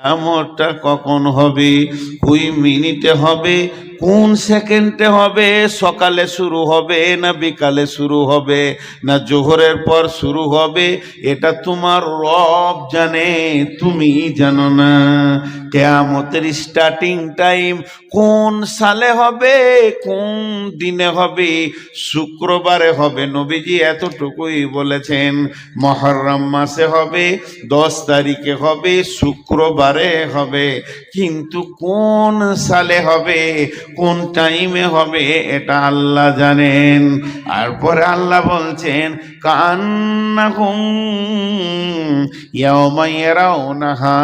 কিয়ামতটা কখন হবে, কোন মিনিটে হবে, কোন সেকেন্ডে হবে, সকালে শুরু হবে না বিকালে শুরু হবে না জোহরের পর শুরু হবে, এটা তোমার রব জানে, তুমি জানো না। কিয়ামতের স্টার্টিং টাইম কোন সালে হবে, কোন দিনে হবে, শুক্রবারে হবে, নবীজি এতটুকুই বলেছেন। মুহররম মাসে হবে, 10 তারিখে হবে, শুক্রবারে হবে, কিন্তু কোন সালে হবে, কোন টাইমে হবে, এটা আল্লাহ জানেন। আর পরে আল্লাহ বলছেন কান্নাহুম ইয়াওমা ইয়ারাউনাহা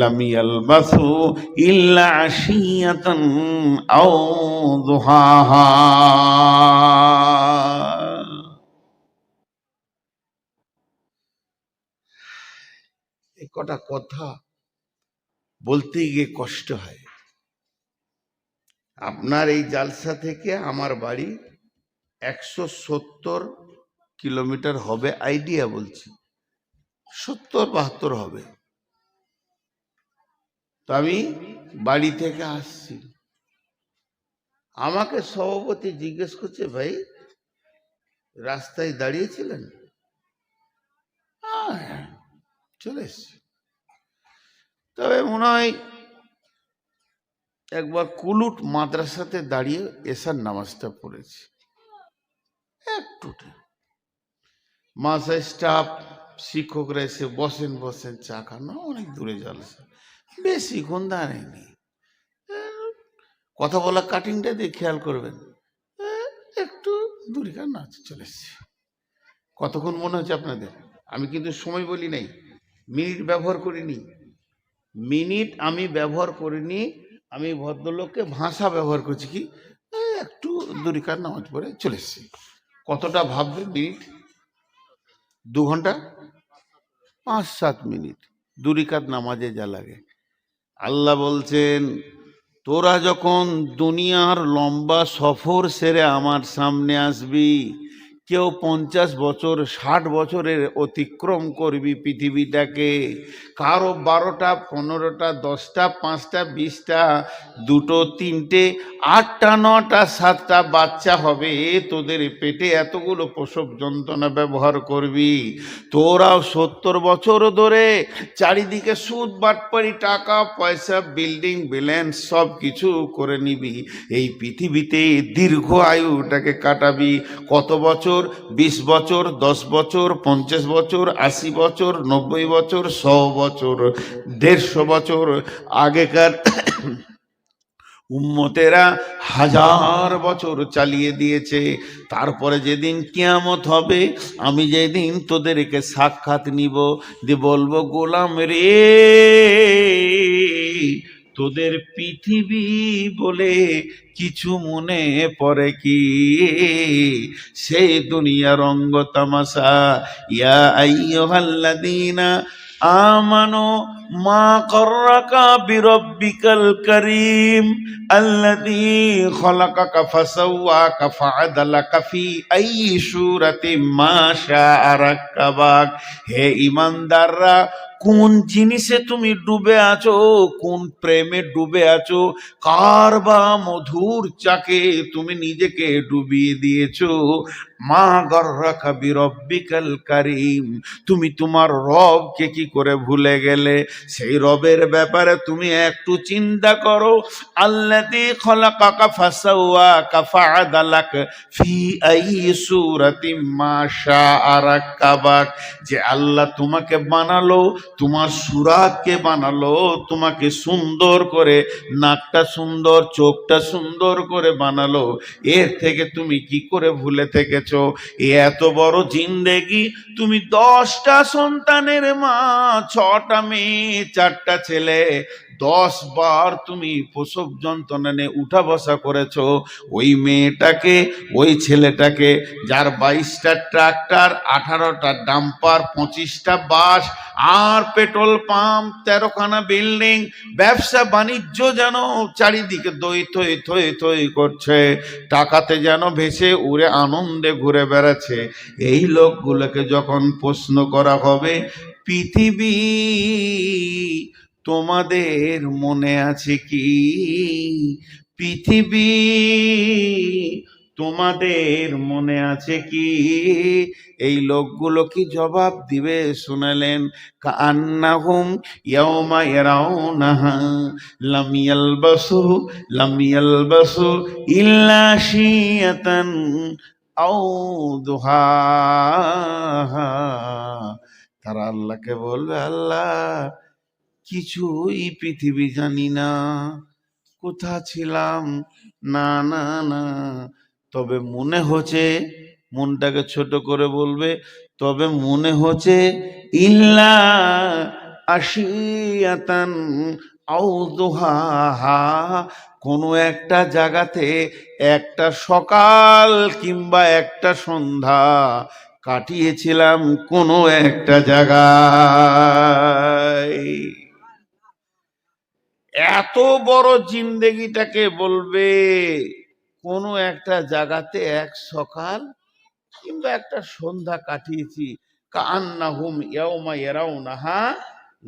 লাম ইয়ালবাসু ইল্লা আশিয়াতান আও দুহাহা। এই কটা কথা বলতে গিয়ে কষ্ট হয়। আপনার এই জালসা থেকে আমার বাড়ি 170 কিলোমিটার হবে, আইডিয়া বলছি 70-72 হবে। তো আমি বাড়ি থেকে আসছি, আমাকে সভাপতি জিজ্ঞেস করছে, ভাই রাস্তায় দাঁড়িয়েছিলেন? হ্যাঁ, চলে এসছি। তবে মনে হয় একবার কুলুট মাদ্রাসাতে দাঁড়িয়ে এসার নামাজটা পড়েছি একটু। মাসে স্টাফ শিক্ষকরা এসে বসেন বসেন চা খানো, অনেক দূরে জলসা, বেশিক্ষণ দাঁড়ায়নি। কথা বলা কাটিংটা দিয়ে খেয়াল করবেন, একটু দূরিকার না চলে এসছি। কতক্ষণ মনে হচ্ছে আপনাদের? আমি কিন্তু সময় বলি নাই, মিনিট ব্যবহার করিনি, মিনিট আমি ব্যবহার করিনি, আমি ভদ্রলোককে ভাষা ব্যবহার করছি কি একটু দূরিকার নামাজ পড়ে চলে এসছি। কতটা ভাববেন মিনিট? 2 ঘন্টা 5-7 মিনিট দুরিকাত নামাজে যা লাগে। আল্লাহ বলছেন তোরা যখন দুনিয়ার লম্বা সফর সেরে আমার সামনে আসবি, কেউ 50 বছর 60 বছরের অতিক্রম করবি পৃথিবীটাকে, কারো 12টা 15টা 10টা 5টা 20টা 2টো 3টে 8টা 9টা 7টা বাচ্চা হবে, তোদের পেটে এতগুলো প্রসব যন্ত্রণা ব্যবহার করবি। তোরাও 70 বছর ধরে চারিদিকে সুদ বাটপারি টাকা পয়সা বিল্ডিং বিল্যান্স সব কিছু করে নিবি, এই পৃথিবীতে দীর্ঘ আয়ুটাকে কাটাবি। কত বছর? 20 বছর, 10 বছর, 50 বছর, 80 বছর, 90 বছর, 100 বছর, 150 বছর। আগেকার উম্মতেরা 1000 বছর চালিয়ে দিয়েছে। তারপরে যেদিন কিয়ামত হবে, আমি যেদিন তোদেরকে সাক্ষাৎ নিব, দিয়ে বলবো গোলাম রে, তোদের পৃথিবী বলে কিছু মনে পড়ে কি? সেই দুনিয়া রঙ্গ তামাশা। ইয়া আইয়ুহাল্লাযীনা আমানু মা গররাকা বিরাব্বিকাল কারীম আল্লাযী খলাকাকা ফাসাওয়াকা ফাআদালাকা ফি আইয়ি সূরাতিন মা শাআ রাক্কাবাক। হে ঈমানদাররা, কোন জিনিসে তুমি ডুবে আছো, কোন প্রেমে ডুবে আছো, কার বা মধুর চাকে তুমি নিজেকে ডুবিয়ে দিয়েছো? মা গররাকা বিরাব্বিকাল কারীম, তুমি তোমার রবকে কি করে ভুলে গেলে? সেই রবের ব্যাপারে তুমি একটু চিন্তা করো। আল্লাযী খলাকাকা ফাসাওয়াকা ফাআদালাক ফি আইয়ি সূরাতিন মা শাআ রাক্কাবাক, যে আল্লাহ তোমাকে বানালো, তোমার সুরাতকে বানালো, তোমাকে সুন্দর করে, নাকটা সুন্দর, চোখটা সুন্দর করে বানালো, এর থেকে তুমি কি করে ভুলে থেকেছো? এত বড় জিন্দেগি, তুমি 10টা সন্তানের মা, 6টা মেয়ে 4টা ছেলে, 10 বার তুমি প্রসব যন্ত্রণা নিয়ে উঠা বসা করেছো। ওই মেয়েটাকে, ওই ছেলেটাকে, যার 22টা ট্রাক্টর, 18টা ডাম্পার, 25টা বাস, আর পেট্রোল পাম্প, 13খানা বিল্ডিং, ব্যবসা বাণিজ্য যেন চারিদিকে দই থই থই থই করছে, টাকাতে যেন ভেসে উড়ে আনন্দে ঘুরে বেড়াচ্ছে। এই লোকগুলোকে যখন প্রশ্ন করা হবে পৃথিবী তোমাদের মনে আছে কি? পৃথিবী তোমাদের মনে আছে কি? এই লোকগুলো কি জবাব দিবে শুনালেন, কান্নাহুম ইয়াউমা ইয়ারাউনাহা লাম ইয়ালবাসু ইল্লা শিয়াতান আও দুহাহা। তারা আল্লাহকে বলবে, আল্লাহ কিছুই পৃথিবী জানি না, কোথা ছিলাম, না না না, তবে মনে হচ্ছে, মনটাকে ছোট করে বলবে, তবে মনে হচ্ছে ইল্লা আশিয়াতান আও দুহাহা, কোনো একটা জায়গাতে একটা সকাল কিংবা একটা সন্ধ্যা কাটিয়েছিলাম কোনো একটা জায়গায়। এত বড় জিন্দেগিটাকে বলবে কোনো একটা জায়গাতে এক সকাল কিংবা একটা সন্ধ্যা কাটিয়েছি। কান্নাহুম ইয়াউমা ইয়ারাউনাহা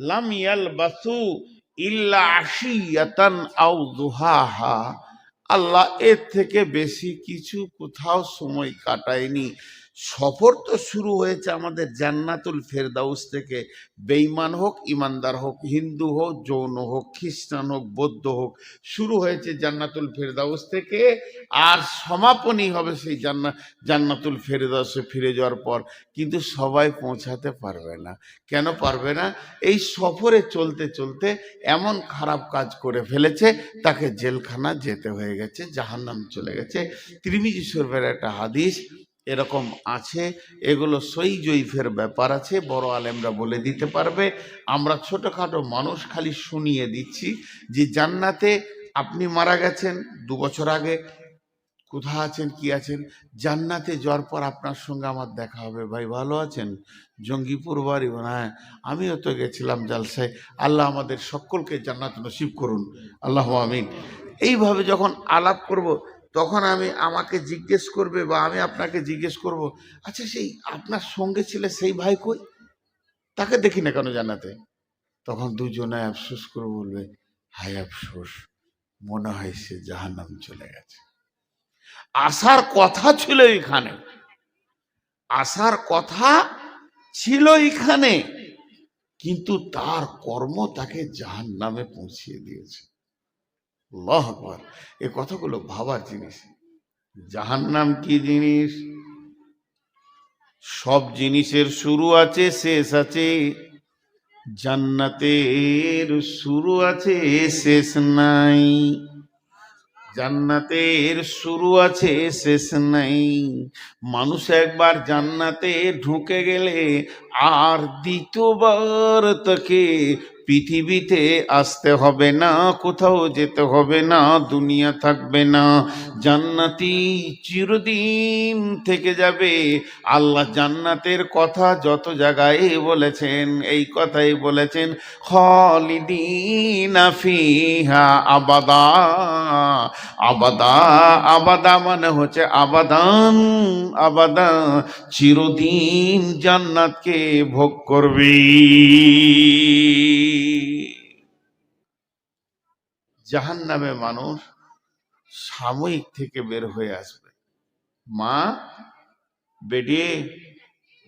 লাম ইয়ালবাসু ইল্লা আশিয়াতান আও দুহাহা। আল্লাহ এর থেকে বেশি কিছু কোথাও সময় কাটায়নি। সফর তো শুরু হয়েছে আমাদের জান্নাতুল ফেরদাউস থেকে। বেঈমান হোক ইমানদার হোক, হিন্দু হোক জৈন হোক খ্রিস্টান হোক বৌদ্ধ হোক, শুরু হয়েছে জান্নাতুল ফেরদাউস থেকে, আর সমাপনী হবে সেই জান্নাতুল ফেরদাউসে ফিরে যাওয়ার পর। কিন্তু সবাই পৌঁছাতে পারবে না। কেন পারবে না? এই সফরে চলতে চলতে এমন খারাপ কাজ করে ফেলেছে, তাকে জেলখানা যেতে হয়ে গেছে, জাহান্নাম চলে গেছে। তিরমিজি শরীফের একটা হাদিস এরকম আছে। এগুলো সহি জয়ীফের ব্যাপার আছে, বড় আলেমরা বলে দিতে পারবে। আমরা ছোটখাটো মানুষ খালি শুনিয়ে দিচ্ছি যে জান্নাতে আপনি মারা গেছেন 2 বছর আগে, কোথা আছেন কি আছেন, জান্নাতে যাওয়ার পর আপনার সঙ্গে আমার দেখা হবে, ভাই ভালো আছেন, জঙ্গিপুর বাড়ি, হ্যাঁ আমিও তো গেছিলাম জালসায়, আল্লাহ আমাদের সকলকে জান্নাত নসিব করুন, আল্লাহ আমিন। এইভাবে যখন আলাপ করব, তখন আমাকে জিজ্ঞেস করবে বা আমি আপনাকে জিজ্ঞেস করব, আচ্ছা সেই আপনার সঙ্গে ছিল সেই ভাই কই, তাকে দেখি না কেন জান্নাতে? তখন দুজনে আফসোস করে বলবে, হায় আফসোস, মনে হয় সে জাহান্নাম চলে গেছে। আসার কথা ছিল এখানে, আসার কথা ছিল এখানে, কিন্তু তার কর্ম তাকে জাহান্নামে পৌঁছিয়ে দিয়েছে। আল্লাহু আকবার। এই কথাগুলো ভাবার জিনিস। জাহান্নাম কি জিনিস? সব জিনিসের শুরু আছে শেষ আছে, জান্নাতের শুরু আছে শেষ নাই। জান্নাতের শুরু আছে শেষ নাই। মানুষ একবার জান্নাতে ঢুকে গেলে আর দ্বিতীয়বার তাকে পৃথিবীতে আসতে হবে না, কোথাও যেতে হবে না, দুনিয়া থাকবে না, জান্নাতি চিরদিন থেকে যাবে। আল্লাহ জান্নাতের কথা যত জায়গায় বলেছেন, এই কথাই বলেছেন, খালিদিনা ফিহা আবাদা। আবাদা, আবাদা মানে হচ্ছে আবাদান, আবাদা, চিরদিন জান্নাতকে ভোগ করবে। জাহান্নামে মানুষ সাময়িক থেকে বের হয়ে আসবে। মা বেডি,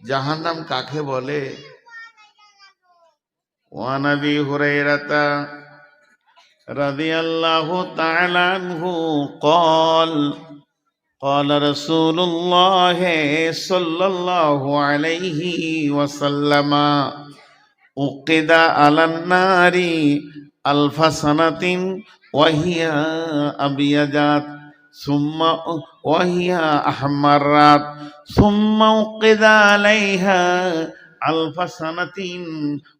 জাহান্নাম কাকে বলে? ওয়া নবী হুরায়রাতা রাদিয়াল্লাহু তাআলা আনহু قال قال رسول الله صلى الله عليه وسلم أُقِدَ على النار 1000 سنة وهي أبيضت ثم وهي أحمرت ثم أُقِدَ عليها 1000 سنة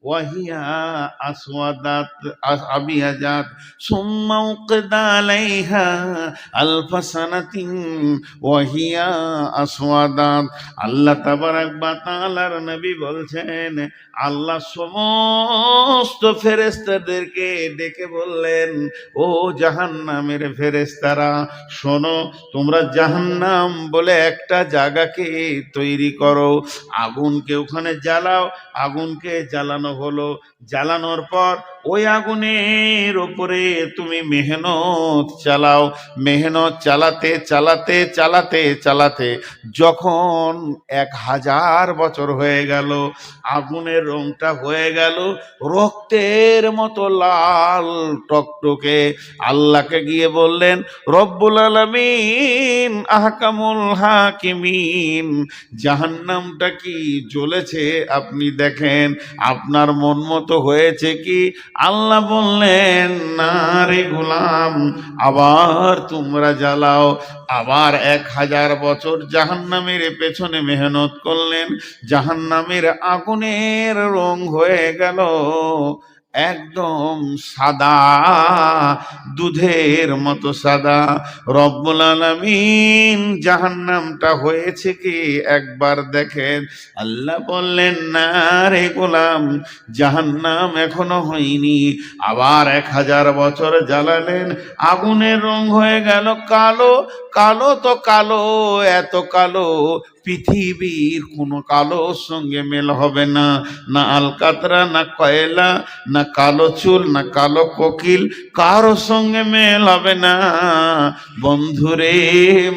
وهي أسودت أبيضت ثم أُقِدَ عليها 1000 سنة وهي أسودت। আল্লাহ তাবারাক ওয়া তাআলার নবী বলছেন, আল্লাহ সমস্ত ফেরেশতাদেরকে ডেকে বললেন, ও জাহান্নামের ফেরেশতারা শোনো, তোমরা জাহান্নাম বলে একটা জায়গাকে তৈরি করো, আগুনকে ওখানে জ্বালাও। আগুনকে জ্বালানো হলো। জ্বালানোর পর ওই আগুনের ওপরে তুমি মেহনত চালাও। মেহনত চালাতে চালাতে চালাতে চালাতে যখন 1000 বছর হয়ে গেল, আগুনের রংটা হয়ে গেল রক্তের মতো লাল টকটকে। আল্লাহকে গিয়ে বললেন, রব্বুল আলামিন, আহকামুল হাকিমিন, জাহান্নামটা কি জ্বলেছে আপনি দেখেন, আপনার মন মতো হয়েছে কি? আল্লাহ বললেন, না রে গোলাম, আবার তোমরা জ্বালাও। আবার 1000 বছর জাহান্নামের পেছনে মেহনত করলেন। জাহান্নামের আগুনের রং হয়ে গেল একদম সাদা, দুধের মতো সাদা। রব্বুল আলামিন, জাহান্নামটা হয়েছে কি একবার দেখেন। আল্লাহ বললেন, না রে গোলাম, জাহান্নাম এখনো হয়নি। আবার 1000 বছর জ্বালালেন, আগুনের রং হয়ে গেল কালো। কালো তো কালো, এত কালো পৃথিবীর কোনো কালোর সঙ্গে মেল হবে না। না আলকাতরা, না কয়লা, না কালো চুল, না কালো কোকিল, কারো সঙ্গে মেল হবে না। বন্ধুরে,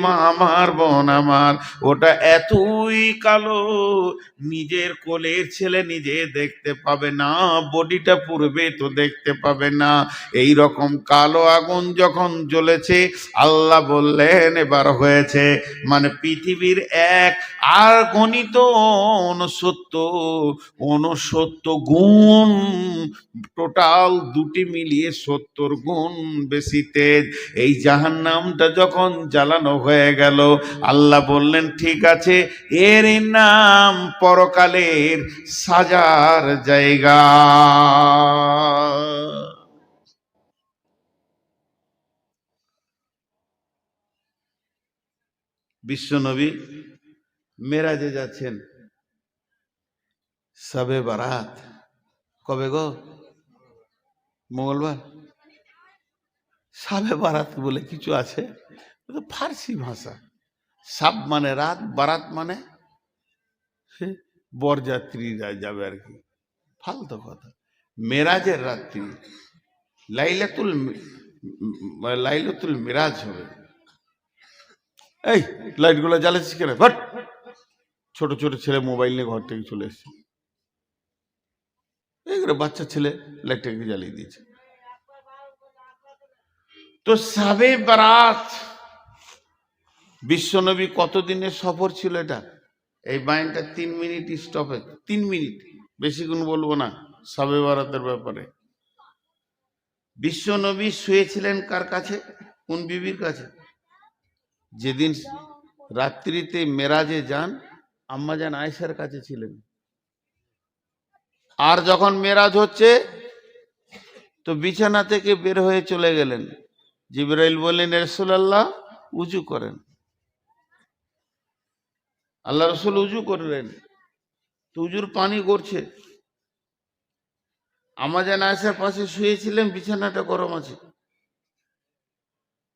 মা আমার, বোন আমার, ওটা এতই কালো নিজের কোলের ছেলে নিজে দেখতে পাবে না, বডিটা পূর্বে তো দেখতে পাবে না। এই রকম কালো আগুন যখন জ্বলেছে, আল্লাহ বললেন এবার হয়েছে। মানে পৃথিবীর এক আর গণিত 69 গুণ, টোটাল দুটি মিলিয়ে 70 গুণ বেশি তেজ। এই জাহান্নামটা যখন জ্বালানো হয়ে গেল, আল্লাহ বললেন, ঠিক আছে, এর নাম পরকালের সাজার জায়গা। বিশ্বনবী মেরাজে যাচ্ছেন, শবে বারাত। কবে গো? মঙ্গলবার। শবে বারাত বলে কিছু আছে, ফার্সি ভাষা। সাব মানে রাত, বারাত মানে বরযাত্রীরা যাবে আর কি, ফালতু কথা। মেরাজের রাত্রি, লাইলাতুল মিরাজ হবে। এই লাইটগুলো জ্বালাচ্ছিস কেন? বাট ছোট ছোট ছেলে মোবাইল নিয়ে ঘর থেকে চলে এসছে, এইগুলো বাচ্চা ছেলে লাইটটাকে জ্বালিয়ে দিয়েছে। তো শবে বারাত, বিশ্বনবী কতদিনের সফর ছিল এটা? এই বাইনটা 3 মিনিট স্টপেজ, 3 মিনিট, বেশিক্ষণ বলবো না শবে বারাতের ব্যাপারে। বিশ্বনবী শুয়েছিলেন কার কাছে? কোন বিবির কাছে? যেদিন রাত্রিতে মেরাজে যান, আম্মাজান আয়েশার কাছে ছিলেন। আর যখন মেরাজ হচ্ছে তো বিছানা থেকে বের হয়ে চলে গেলেন। জিবরাইল বললেন, রাসূলুল্লাহ উজু করেন। আল্লাহ রসুল উজু করলেন, তো উজুর পানি গড়ছে। আম্মাজান আয়েশার পাশে শুয়েছিলেন, বিছানাটা গরম আছে।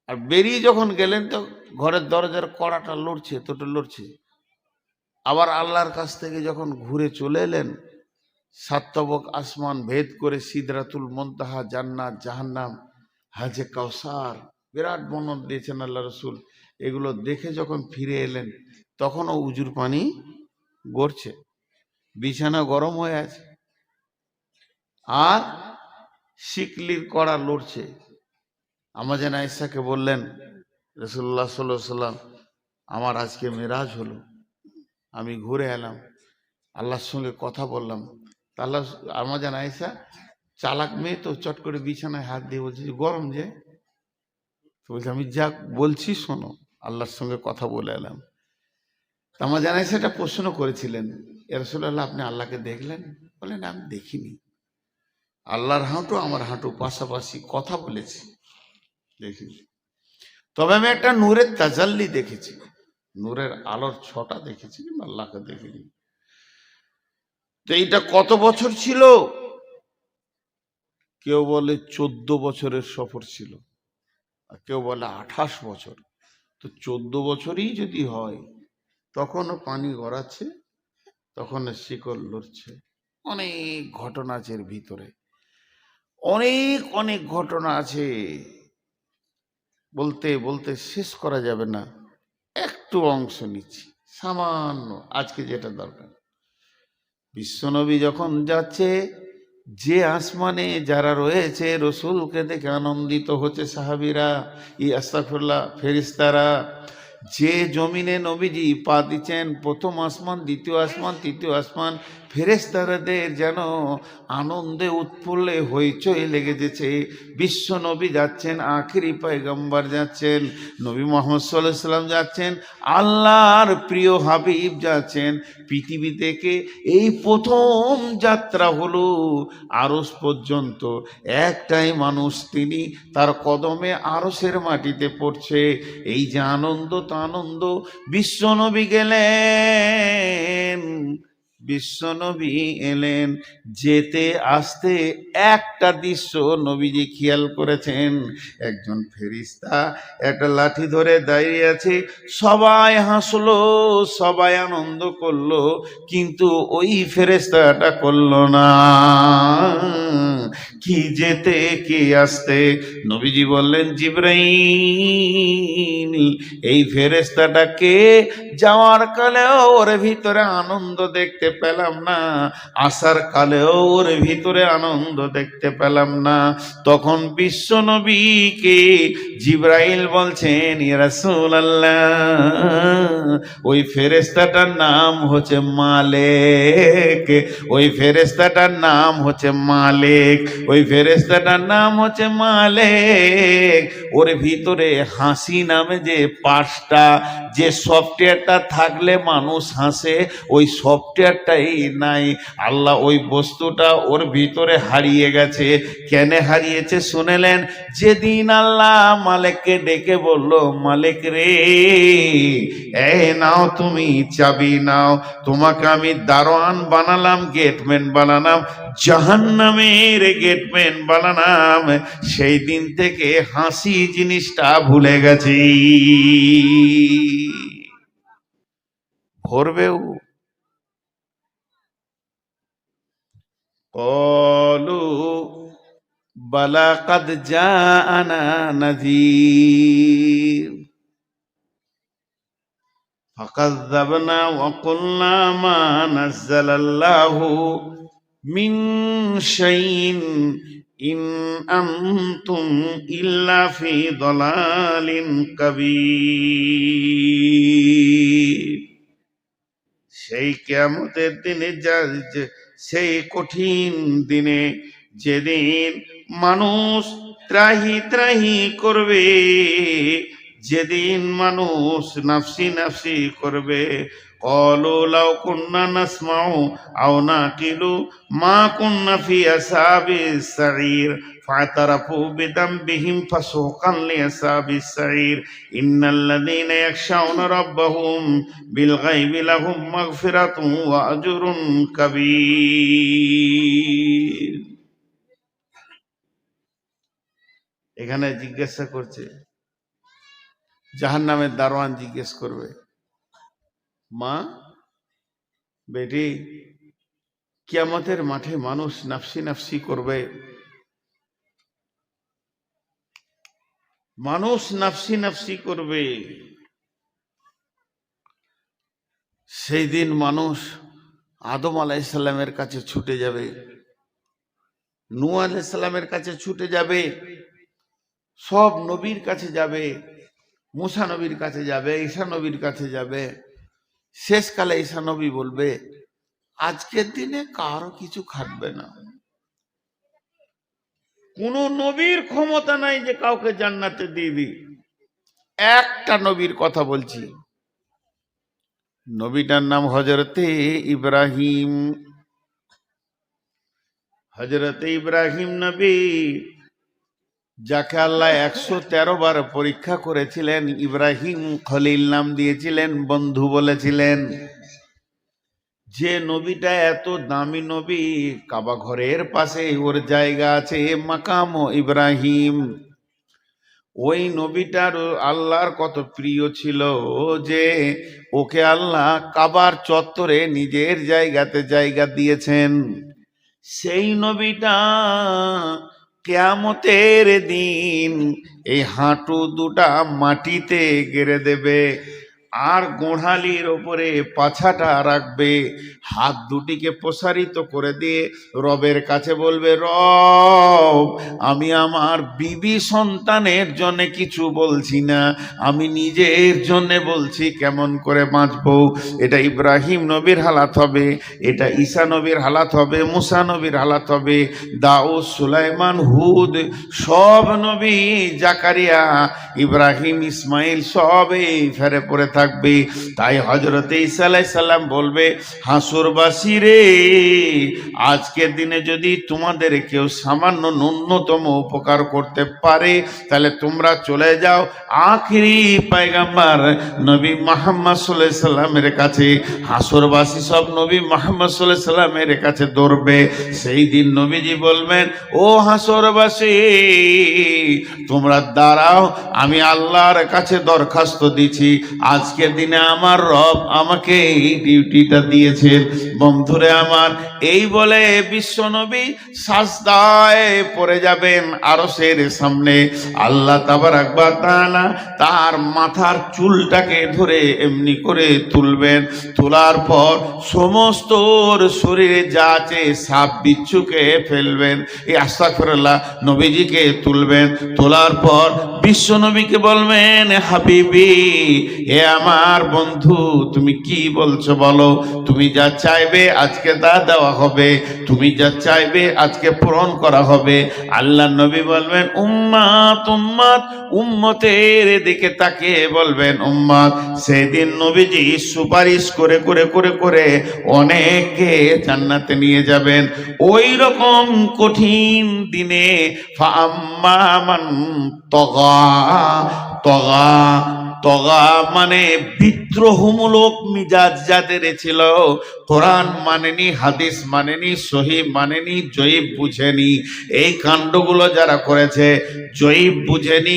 আর বেরিয়ে যখন গেলেন তো ঘরের দরজার কড়াটা লড়ছে, তোটা লড়ছে। আবার আল্লাহর কাছ থেকে যখন ঘুরে চলে এলেন, 7 তবক আসমান ভেদ করে সিদরাতুল মুনতাহা, জান্নাত, জাহান্নাম, হাজে কাউসার, বিরাট বর্ণনা দিয়েছেন আল্লাহ রসুল। এগুলো দেখে যখন ফিরে এলেন, তখনও উজুর পানি গড়ছে, বিছানা গরম হয়ে আছে, আর শিকলির কড়া লড়ছে। আম্মাজান আয়েশাকে বললেন, রাসূলুল্লাহ সাল্লাল্লাহু আলাইহি ওয়াসাল্লাম, আমার আজকে মেরাজ হলো, আমি ঘুরে এলাম, আল্লাহর সঙ্গে কথা বললাম। আল্লাহ, আম্মাজান আয়েশা চালাক মেয়ে তো, চট করে বিছানায় হাত দিয়ে বলছে, গরম যে। তো বলছে, আমি যা বলছি শোনো, আল্লাহর সঙ্গে কথা বলে এলাম। আম্মাজান আয়েশা একটা প্রশ্ন করেছিলেন, ইয়া রাসূলুল্লাহ, আপনি আল্লাহকে দেখলেন? বলেন, আমি দেখিনি, আল্লাহর হাঁটু আমার হাঁটু পাশাপাশি, কথা বলেছি, দেখিনি। তবে আমি একটা নূরের তাজাল্লি দেখেছি, নূরের আলোর ছটা দেখেছি, কিন্তু আল্লাহকে দেখিনি। তো এইটা কত বছর ছিল? কেউ বলে 14 বছরের সফর ছিল, আর কেউ বলে 28 বছর। তো 14 বছরই যদি হয়, তখনও পানি গড়াচ্ছে, তখন শিকল লড়ছে। অনেক ঘটনা আছে এর ভিতরে, অনেক অনেক ঘটনা আছে, বলতে বলতে শেষ করা যাবে না। একটু অংশ নিচ্ছি সামান্য, আজকে যেটা দরকার। বিশ্বনবী যখন যাচ্ছে, যে আসমানে যারা রয়েছে রসুলকে দেখে আনন্দিত হচ্ছে সাহাবীরা, আস্তাগফিরুল্লাহ, ফেরেশতারা। যে জমিনে নবীজি পা দিচ্ছেন, প্রথম আসমান, দ্বিতীয় আসমান, তৃতীয় আসমান, ফেরেশতাদের যেন আনন্দে উৎফুল্লে হইচই লেগে যেছে। বিশ্ব নবী যাচ্ছেন, আখিরি পয়গম্বর যাচ্ছেন, নবী মুহাম্মদ সাল্লাল্লাহু আলাইহি সাল্লাম যাচ্ছেন, আল্লাহর প্রিয় হাবিব যাচ্ছেন। পৃথিবী থেকে এই প্রথম যাত্রা হলো আরশ পর্যন্ত। একটাই মানুষ, তিনি, তার কদমে আরশের মাটিতে পড়ছে। এই যে আনন্দ, তো আনন্দ। বিশ্বনবী গেলেন, বিশ্বনবী এলেন, যেতে আসতে একটা দৃশ্য নবীজি খেয়াল করেছেন। একজন ফেরেশতা একটা লাঠি ধরে দাঁড়িয়ে আছে। সবাই হাসলো, সবাই আনন্দ করলো, কিন্তু ওই ফেরেশতাটা করলো না। কি যেতে কি আসতে? নবীজি বললেন, জিবরাইল, এই ফেরেশতাটাকে যাওয়ার কালেও ওর ভিতরে আনন্দ দেখতে পেলাম না, আসার কালেও ওর ভিতরে আনন্দ দেখতে পেলাম না। তখন বিশ্ব নবীকে জিবরাইল বলছেন, ইয়া রাসূলুল্লাহ, ওই ফেরেশতাটার নাম হচ্ছে মালিক, ওই ফেরেশতাটার নাম হচ্ছে মালিক, ওই ফেরেশতাটার নাম হচ্ছে মালিক। ওর ভিতরে হাসি নামে যে পাঁচটা, যে সফটওয়্যারটা থাকলে মানুষ হাসে, ওই সফটওয়্যারটাই নাই। আল্লাহ ওই বস্তুটা ওর ভিতরে হারিয়ে গেছে। কেন হারিয়েছে শুনেলেন? যেদিন আল্লাহ মালিককে ডেকে বলল, মালিক রে, এই নাও তুমি চাবি নাও, তোমাকে আমি দারোয়ান বানালাম, গেটম্যান বানালাম, জাহান্নামের গেটম্যান বানালাম, সেই দিন থেকে হাসি জিনিসটা ভুলে গেছি। ভরবেও। ক্বালু বালা কাদ জাআনা নাযীর ফাকাযযাবনা ওয়া কুলনা মা নাযালাল্লাহু মিন শাইইন ইন আনতুম ইল্লা ফি দালালিন কাবীর। সেই কিয়ামতের দিনে, সেই কঠিন দিনে, যেদিন মানুষ ত্রাহি ত্রাহি করবে, যেদিন মানুষ নাফসি নাফসি করবে, ক্বালু লাউ কুন্না নাসমাউ আও নাকিলু মা কুন্না ফি আসহাবিস সাঈর ফাতারাফু বিদামবিহিম ফাসুকান লিআসহাবিস সাঈর ইন্নাল্লাযীনা ইয়াখশাউনা রাব্বাহুম বিল গায়বি লাহুম মাগফিরাতুন ওয়া আজরুন কাবীর। এখানে জিজ্ঞাসা করছে, জাহান্নামের দারোয়ান জিজ্ঞেস করবে, মা, বেটি, কিয়ামতের মাঠে মানুষ নাফসি নাফসি করবে, মানুষ নাফসি নাফসি করবে। সেই দিন মানুষ আদম আলাইহিস সালামের কাছে ছুটে যাবে, নূহ আলাইহিস সালামের কাছে ছুটে যাবে, সব নবীর কাছে যাবে, মুসা নবীর কাছে যাবে, ঈসা নবীর কাছে যাবে। শেষকালে ঈসা নবী বলবে, আজকের দিনে কারো কিছু খাটবে না। কোন নবীর ক্ষমতা নাই যে কাউকে জান্নাতে দিয়ে দিই। একটা নবীর কথা বলছি, নবীটার নাম হযরতে ইব্রাহিম। হযরতে ইব্রাহিম নবী, যাকে আল্লাহ 113 বার পরীক্ষা করেছিলেন, ইব্রাহিম খলিল নাম দিয়েছিলেন, বন্ধু বলেছিলেন। যে নবীটা এত দামি নবী, কাবা ঘরের পাশে ওর জায়গা আছে, মাকাম ইব্রাহিম। ওই নবীটার আল্লাহর কত প্রিয় ছিল যে ওকে আল্লাহ কাবার চত্বরে নিজের জায়গাতে জায়গা দিয়েছেন। সেই নবীটা কিয়ামতের দিন এই হাঁটু দুটা মাটিতে গেড়ে দেবে, আর গোড়ালির ওপরে পাছাটা রাখবে, হাত দুটিকে প্রসারিত করে দিয়ে রবের কাছে বলবে, রব আমি আমার বিবি সন্তানের জন্য কিছু বলছি না, আমি নিজের জন্য বলছি কেমন করে বাঁচবো। এটা ইব্রাহিম নবীর হালাত হবে, এটা ঈসা নবীর হালাত হবে, মুসা নবীর হালাত হবে, দাউদ, সুলাইমান, হুদ, সব নবী, জাকারিয়া, ইব্রাহিম, ইসমাইল সব এই ফেরে পড়ে থাকবে। তাই হযরত ঈসা আলাইহিস সালাম বলবে, হাসুরবাসী রে, আজকের দিনে যদি তোমাদের কেউ সামান্য ন্যূনতম উপকার করতে পারে তাহলে তোমরা চলে যাও আখিরি পয়গম্বর নবী মুহাম্মদ সাল্লাল্লাহু আলাইহি সাল্লামের কাছে। হাসুরবাসী সব নবী মুহাম্মদ সাল্লাল্লাহু আলাইহি সাল্লামের কাছে দৌড়বে। সেই দিন নবীজি বলবেন, ও হাসুরবাসী তোমরা দাঁড়াও, আমি আল্লাহর কাছে দরখাস্ত দিছি, আজকের দিনে আমার রব আমাকে এই ডিউটিটা দিয়েছেন। বন্ধুরে আমার, এই বলে বিশ্বনবী সাজদায় পড়ে যাবেন আরশের সামনে। আল্লাহ তাবারাক ওয়া তাআলা তার মাথার চুলটাকে ধরে এমনি করে তুলবেন, তোলার পর সমস্ত শরীরে যা আছে সাপ বিচ্ছুকে ফেলবেন। এই আস্তাগফিরুল্লাহ, নবীজিকে তুলবেন, তোলার পর বিশ্ব নবীকে বলবেন, হাবিবি এ আমার বন্ধু তুমি কি বলছো বলো, তুমি যা চাইবে আজকে তা দেওয়া হবে, তুমি যা চাইবে আজকে পূরণ করা হবে। আল্লাহ নবী বলবেন, উম্মাত উম্মাত, উম্মতের দিকে তাকিয়ে বলবেন উম্মাত। সেদিন নবীজি সুপারিশ করে করে করে করে অনেককে জান্নাতে নিয়ে যাবেন। ওই রকম কঠিন দিনে ফাআম্মা মান তগা, তগা, তগা মানে বিদ্রোহমূলক মিজাজ যাদের ছিল, কোরআন মানেনি, হাদিস মানেনি, সহি মানেনি, জয়ীব বুঝেনি, এই কাণ্ডগুলো যারা করেছে, জয়ীব বুঝেনি,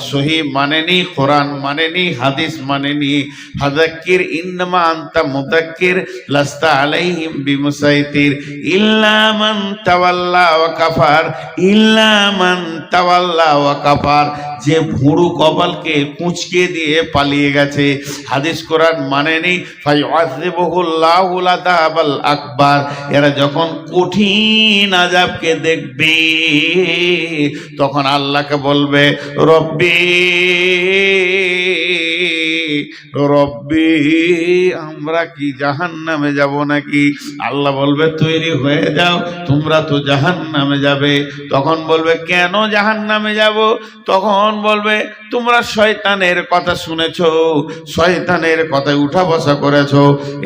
সহি মানেনি, কোরআন মানেনি, হাদিস মানেনি, ফাযাক্কির ইন্নামা আনতা মুযাক্কির লাস্তা আলাইহিম বিমুসাইতির ইল্লা মান তাওয়াল্লা ওয়া কাফার, ইল্লা মান তাওয়াল্লা ওয়া কাফার, যে ভুরু কপালকে কুঁচকে দিয়ে পালিয়ে গেছে, হাদিস কোরআন মানেনি, ফায়ুআযিবুহুল্লাহুল আযাবাল আকবার। এরা যখন কঠিন আযাবকে দেখবে তখন আল্লাহকে বলবে, রব্বি রব্বি আমরা কি জাহান্নামে যাব নাকি? আল্লাহ বলবে, তৈরি হয়ে যাও, তোমরা তো জাহান্নামে যাবে। তখন বলবে, কেন জাহান্নামে যাব? তখন বলবে, তোমরা শয়তানের কথা শুনেছো, শয়তানের কথায় উঠা বসা করেছো,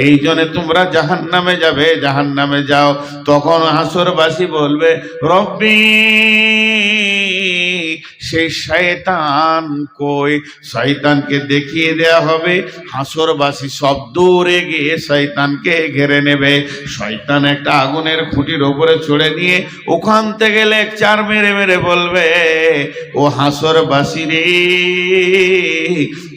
এই জন্য তোমরা জাহান্নামে যাবে, জাহান্নামে যাও। তখন হাসরবাসী বলবে, রব্বি সেই শয়তান কই? শয়তানকে দেখিয়ে দেয়া হবে। হাসরবাসী সব দৌড়ে গিয়ে শয়তানকে ঘিরে নেবে। শয়তান একটা আগুনের খুঁটির ওপরে চড়ে নিয়ে ওখান থেকে লেকচার মেরে মেরে বলবে, ও হাসরবাসী রে,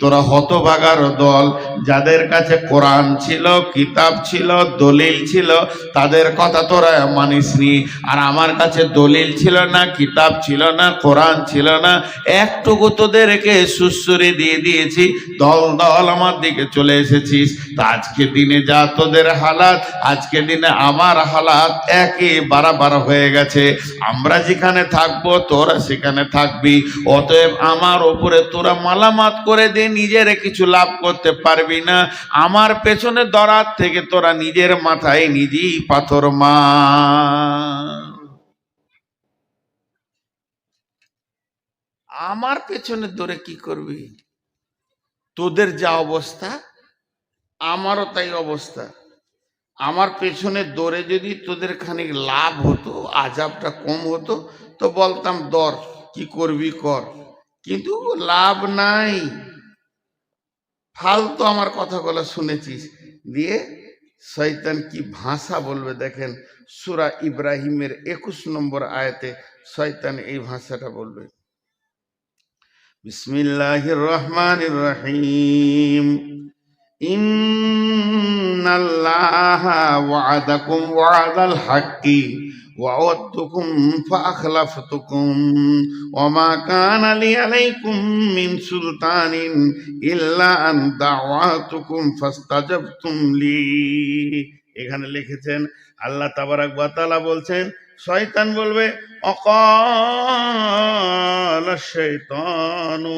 তোরা হতভাগার দল, যাদের কাছে কোরআন ছিল, কিতাব ছিল, দলিল ছিল, তাদের কথা তোরা মানিসনি, আর আমার কাছে দলিল ছিল না, কিতাব ছিল না, কোরআন ছিল না, একটুকু তোদেরকে সুসুরি দিয়ে দিয়েছি, দল দল আমার দিকে চলে এসেছিস। তা আজকে দিনে যা তোদের হালাত, আজকে দিনে আমার হালাত একই বাড়াবার হয়ে গেছে। আমরা যেখানে থাকবো তোরা সেখানে থাকবি, অতএব আমার ওপরে তোরা মালামাত করে দিয়ে নিজের কিছু লাভ করতে পারবি না। আমার পেছনে দরাত থেকে তোরা নিজের মাথায় নিজেই পাথর মার। আমার পেছনে দৌড়ে কি করবি? তোদের যা অবস্থা আমারও তাই অবস্থা। আমার পেছনে দৌড়ে যদি তোদের খানিক লাভ হতো, আজাবটা কম হতো, তো বলতাম দর, কি করবি কর, কিন্তু লাভ নাই। ফালতু আমার কথাগুলো শুনেছিস। দিয়ে শয়তান কি ভাষা বলবে দেখেন, সূরা ইব্রাহিমের 21 নম্বর আয়াতে শয়তান এই ভাষাটা বলবে, বিসমিল্লাহির রহমানির রহিম। ইন্নাল্লাহা ওয়া'আদাকুম ওয়া'দাল হাক্কি ওয়া'আদতুকুম ফাআখলাফতুকুম ওয়া মা কানা লি আলাইকুম মিন সুলতানিন ইল্লা আন দা'ওয়াতুকুম ফাস্তাজাবতুম লি। এখানে লিখেছেন আল্লাহ তাবারাক ওয়া তাআলা বলছেন, শয়তান বলবে অকালা শাইতানু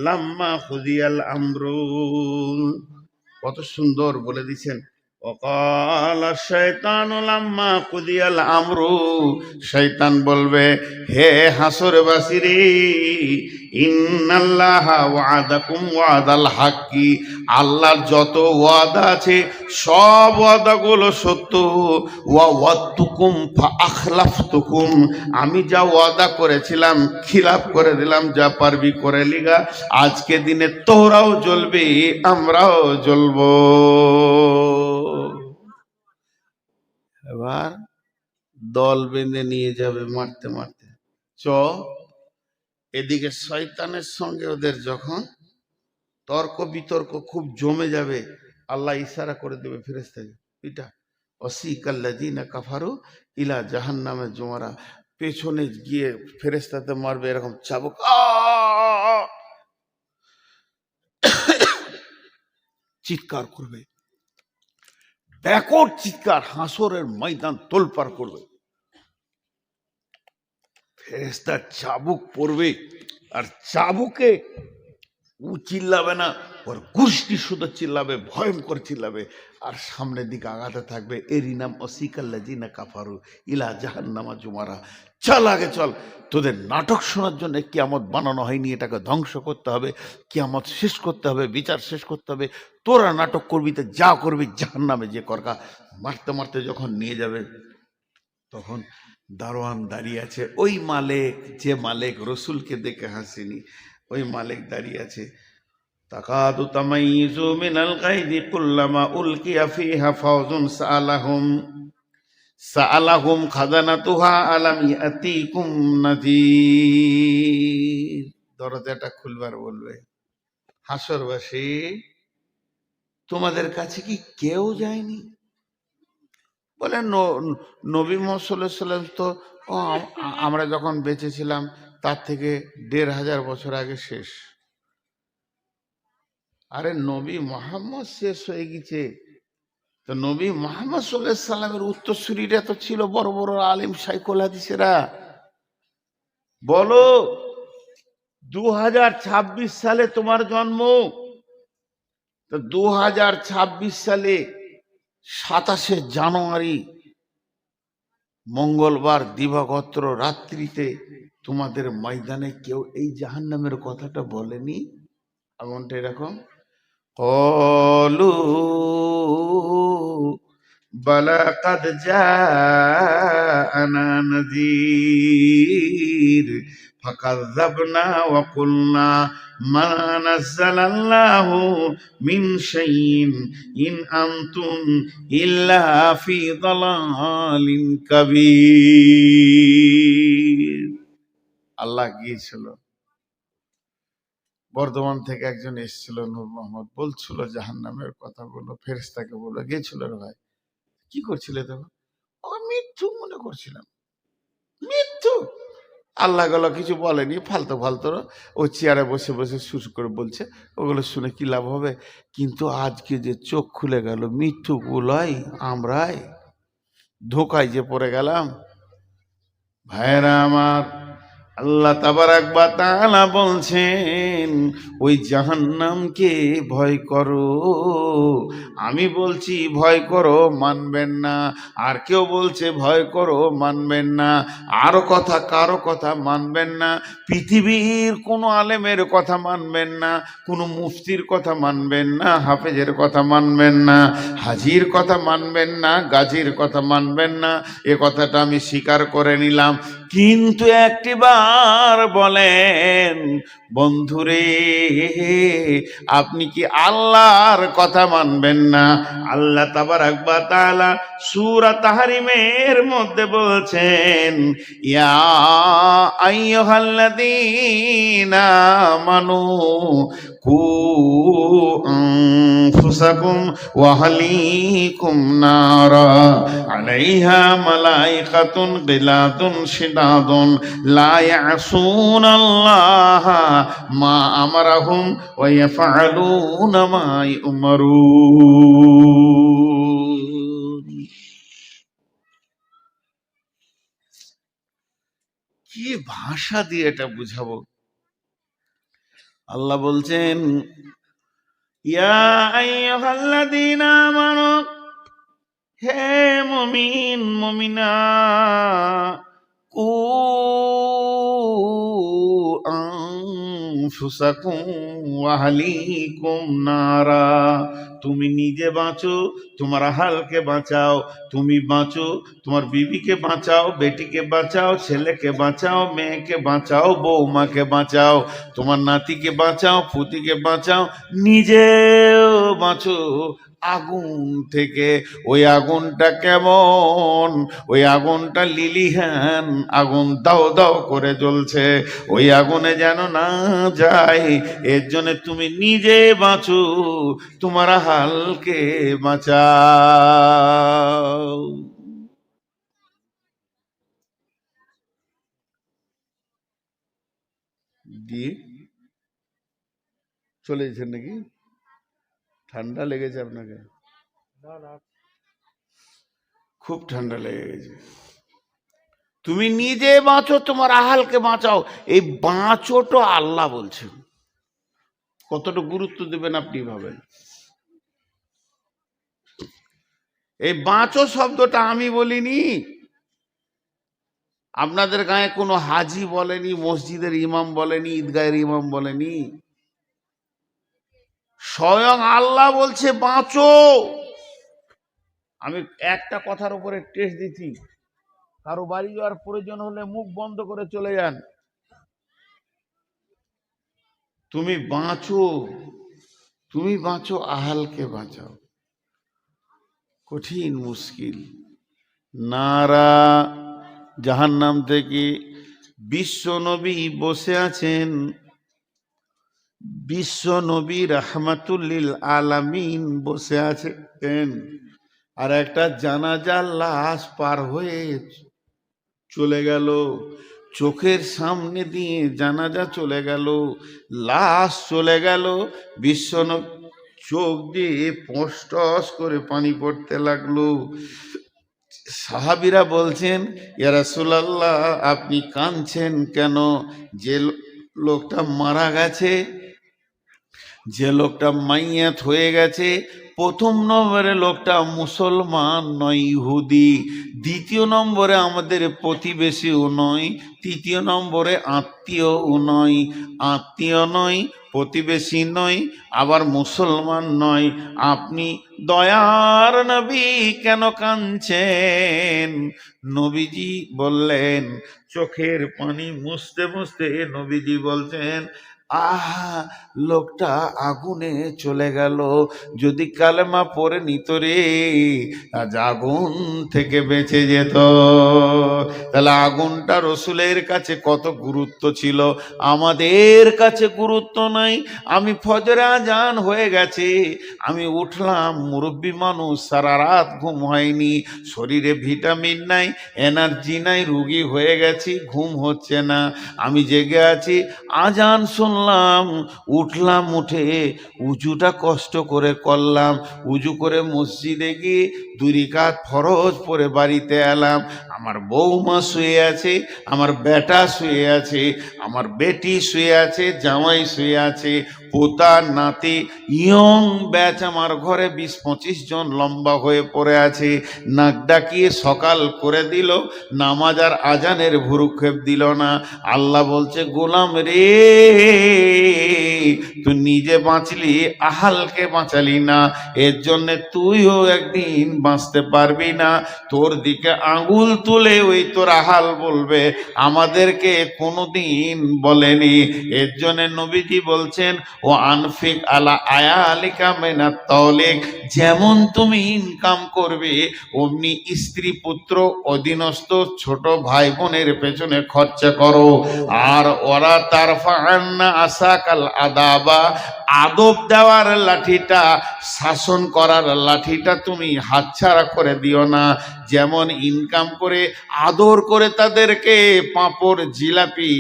লাম্মা খুদিয়াল আমরু। কত সুন্দর বলে দিচ্ছেন, অকালা শাইতানু লাম্মা খুদিয়াল আমরু। শয়তান বলবে, হে হাসরবাসী রে, ইন্নাল্লাহা ওয়া'আদাকুম ওয়া'দাল হাক্কি, আল্লাহর যত ওয়াদা আছে সব ওয়াদাগুলো সত্য। ওয়া'আদতুকুম ফাআখলাফতুকুম, আমি যা ওয়াদা করেছিলাম খিলাফ করে দিলাম, যা পারবি করে লিগা। আজকে দিনে তোরাও জ্বলবি, আমরাও জ্বলবো। এবার দল বেঁধে নিয়ে যাবে মারতে মারতে। এদিকে শয়তানের সঙ্গে ওদের যখন তর্ক বিতর্ক খুব জমে যাবে, আল্লাহ ইশারা করে দেবে ফেরেশতাকে, পিটা ওয়াসিকাল্লাযিনা কাফারু ইলা জাহান্নামে জুমারা। পেছনে গিয়ে ফেরেশতাতে মারবে এরকম চাবুক, চিৎকার করবে, ব্যাকট চিৎকার, হাসরের ময়দান তোলপাড় করবে। ফেরেশতার চাবুক পড়বে, আর চাবুকে ও চিল্লাবে না, ওর গোষ্ঠী শুধু চিল্লাবে, ভয়ঙ্কর চিল্লাবে, আর সামনের দিকে আগাতে থাকবে। এরই নাম ওয়াসিকাল্লাযিনা কাফারু ইলা জাহান্নামা জুমারা। চল আগে চল, তোদের নাটক শোনার জন্য কিয়ামত বানানো হয়নি, এটাকে ধ্বংস করতে হবে, কিয়ামত শেষ করতে হবে, বিচার শেষ করতে হবে। তোরা নাটক করবি তো যা করবি জাহান্নামে যে করকা। মারতে মারতে যখন নিয়ে যাবে, তখন দারোয়ান দাঁড়িয়ে আছে, ওই মালিক, যে মালিক রসুলকে দেখে হাসিনি, ওই মালিক দাঁড়িয়ে আছে। তাকাদু তামাইযু মিনাল গায়যি কুল্লামা উলকিয়া ফিহা ফাওজুন সাআলাহুম খাজানাতুহা আলাম ইয়াতিকুম নাযীর। দরজাটা খুলবার বলবে, হাসরবাসী তোমাদের কাছে কি কেউ যায়নি? বলে নবী মুহাম্মদ সাল্লাল্লাহু আলাইহি ওয়াসাল্লাম তো আমরা যখন বেঁচে ছিলাম তার থেকে ১৫০০ বছর আগে শেষ। আরে নবী মুহাম্মদ শেষ হয়ে গেছে, তো নবী মুহাম্মদ সাল্লাল্লাহু আলাইহি সাল্লামের উত্তরসূরিরা তো ছিল বড় বড় আলেম শাইখুল হাদিসেরা। বলো 2026 সালে তোমার জন্ম, তো 2026 সালে 27শে জানুয়ারি মঙ্গলবার দিবাগত রাত্রিতে তোমাদের ময়দানে কেউ এই জাহান্নামের কথাটা বলেনি? এমনটা এরকম ক্বালু বালা কাদ জাআনা নাযীর ফাকাযযাবনা ওয়া কুলনা মা নাযালাল্লাহু মিন শাইইন ইন আনতুম ইল্লা ফি দালালিন কাবীর। আল্লাহ গিয়েছিল, বর্ধমান থেকে একজন এসেছিল, নূর মোহাম্মদ, বলছিল জাহান্নামের কথাগুলো, ফেরেশতাকে বলে গেছিল, রে ভাই কি করছিলে তখন? মৃত্যু মনে করছিলাম, মৃত্যু। আল্লাহ গেল কিছু বলেনি, ফালতু ফালতু ও চেয়ারে বসে বসে সুর করে বলছে, ওগুলো শুনে কি লাভ হবে? কিন্তু আজকে যে চোখ খুলে গেল, মৃত্যুগুলাই আমরাই ধোকায় যে পড়ে গেলাম। ভাইরা আমার, আল্লাহ তাবারাক ওয়া তাআলা বলছেন ওই জাহান্নামকে ভয় করো। আমি বলছি ভয় করো, মানবেন না। আর কেউ বলছে ভয় করো, মানবেন না। আরো কথা, কারো কথা মানবেন না। পৃথিবীর কোনো আলেমের কথা মানবেন না, কোনো মুফতির কথা মানবেন না, হাফেজের কথা মানবেন না, হাজির কথা মানবেন না, গাজীর কথা মানবেন না। এ কথাটা আমি স্বীকার করে নিলাম। কিন্তু একটিবার বলেন, বন্ধুরে আপনি কি আল্লাহর কথা মানবেন না? আল্লাহ তাবারাক ওয়া তাআলা সূরা তাহরিমের মধ্যে বলছেন, ইয়া আইয়ুহাল্লাযীনা আমানু কু আনফুসাকুম ওয়া আহলিকুম নারা আলাইহা মালাইকাতুন গিলাদুন শিদাদুন লা ইয়াসুনাল্লাহা মা আমারাহুম ওয়া ইয়াফআলুনা মা ইউমারুন। কি ভাষা দিয়ে এটা বুঝাবো? আল্লাহ বলছেন, ইয়া আইয়ুহাল্লাযীনা আমানু, হে মুমিন মুমিনা, কু আনফুসাকুম ওয়া আহলিকুম নারা, তুমি নিজে বাঁচো, তোমার আহালকে বাঁচাও, তুমি বাঁচো, তোমার বিবিকে বাঁচাও, বেটিকে বাঁচাও, ছেলেকে বাঁচাও, মেয়েকে বাঁচাও, বৌমাকে বাঁচাও, তোমার নাতিকে বাঁচাও, পুতিকে বাঁচাও, নিজেও বাঁচো আগুন থেকে। ওই আগুনটা কেমন? ওই আগুনটা লিলিহান আগুন, দাও দাও করে জ্বলছে, ওই আগুনে যেন না যায়, এর জন্য তুমি নিজে বাঁচো, তোমার হালকে বাঁচাও। দিয়ে চলে গেছেন নাকি? ঠান্ডা লেগেছে আপনাকে? খুব ঠান্ডা লেগে গেছে। তুমি নিজে বাঁচো, তোমার আহালকে বাঁচাও। এই বাঁচোটা আল্লাহ বলছেন, কতটা গুরুত্ব দেবেন আপনি ভাবেন। এই বাঁচো শব্দটা আমি বলিনি, আপনাদের গায়ে কোনো হাজি বলেনি, মসজিদের ইমাম বলেনি, ঈদগাহের ইমাম বলেনি, স্বয়ং আল্লাহ বলছে বাঁচো। আমি একটা কথার উপরে টেস্ট দিচ্ছি, কারো বাড়ি যাওয়ার প্রয়োজন হলে মুখ বন্ধ করে চলে যান। তুমি বাঁচো, তুমি বাঁচো, আহালকে বাঁচাও। কঠিন মুশকিল। নারা, জাহান্নাম থেকে বিশ্ব নবী বসে আছেন, বিশ্ব নবী রাহমাতুল লিল আলামিন বসে আছেন, আর একটা জানাজার লাশ পার হয়ে চলে গেল, চোখের সামনে দিয়ে জানাজা চলে গেল, লাশ চলে গেল, বিশ্ব নবী চোখ দিয়ে পশটস করে পানি পড়তে লাগলো। সাহাবীরা বলছেন, ইয়া রাসূলুল্লাহ আপনি কাঁদছেন কেন? যে লোকটা মারা গেছে, যে লোকটা মাইয়াত হয়ে গেছে, প্রথম নম্বরে লোকটা মুসলমান নয়, ইহুদি। দ্বিতীয় নম্বরে আমাদের প্রতিবেশীও নয়, তৃতীয় নম্বরে আত্মীয়ও নয়, আত্মীয় নয়, প্রতিবেশী নয়, আবার মুসলমান নয়। আপনি দয়ার নবী কেন কাঁদছেন? নবীজি বললেন, চোখের পানি মুছতে মুছতে নবীজি বলছেন, আহা লোকটা আগুনে চলে গেল, যদি কালেমা পড়ে নিত রে, আজ আগুন থেকে বেঁচে যেত। তাহলে আগুনটা রসুলের কাছে কত গুরুত্ব ছিল, আমাদের কাছে গুরুত্ব নাই। আমি ফজরে আজান হয়ে গেছে, আমি উঠলাম, মুরব্বী মানুষ, সারা রাত ঘুম হয়নি, শরীরে ভিটামিন নাই, এনার্জি নাই, রুগী হয়ে গেছি, ঘুম হচ্ছে না, আমি জেগে আছি, আজান শুনলাম, উঠলাম, উঠে উজুটা কষ্ট করে করলাম, উজু করে মসজিদে গিয়ে 2 রাকাত ফরজ পরে বাড়িতে এলাম। আমার বৌমা শুয়ে আছে, আমার বেটা শুয়ে আছে, আমার বেটি শুয়ে আছে, জামাই শুয়ে আছে, পোতা নাতি, ইয়ং ব্যাচ আমার ঘরে 20-25 জন লম্বা হয়ে পড়ে আছে। নাক ডাকিয়ে সকাল করে দিল, নামাজ আর আজানের ভুরুক্ষেপ দিল না। আল্লাহ বলছে, গোলাম রে তুই নিজে বাঁচলি, আহালকে বাঁচালি না, এর জন্য তুইও একদিন বাঁচতে পারবি না। তোর দিকে আঙ্গুল তুলে ওই তোর আহাল বলবে, আমাদেরকে কোনোদিন বলেনি। এর জন্য নবীজি বলছেন, ও আনফিক আলা আয়ালিকা মিনাত তাওলিক, যেমন তুমি ইনকাম করবে অমনি স্ত্রী পুত্র অধীনস্থ ছোট ভাই বোনের পেছনে খরচা করো। আর ওরা তারফাআন্না আসাকাল আদাবা, আদব দেওয়ার লাঠিটা, শাসন করার লাঠিটা তুমি হাতছাড়া করে দিও না। যেমন ইনকাম করে আদর করে তাদেরকে পাঁপড় জিলাপি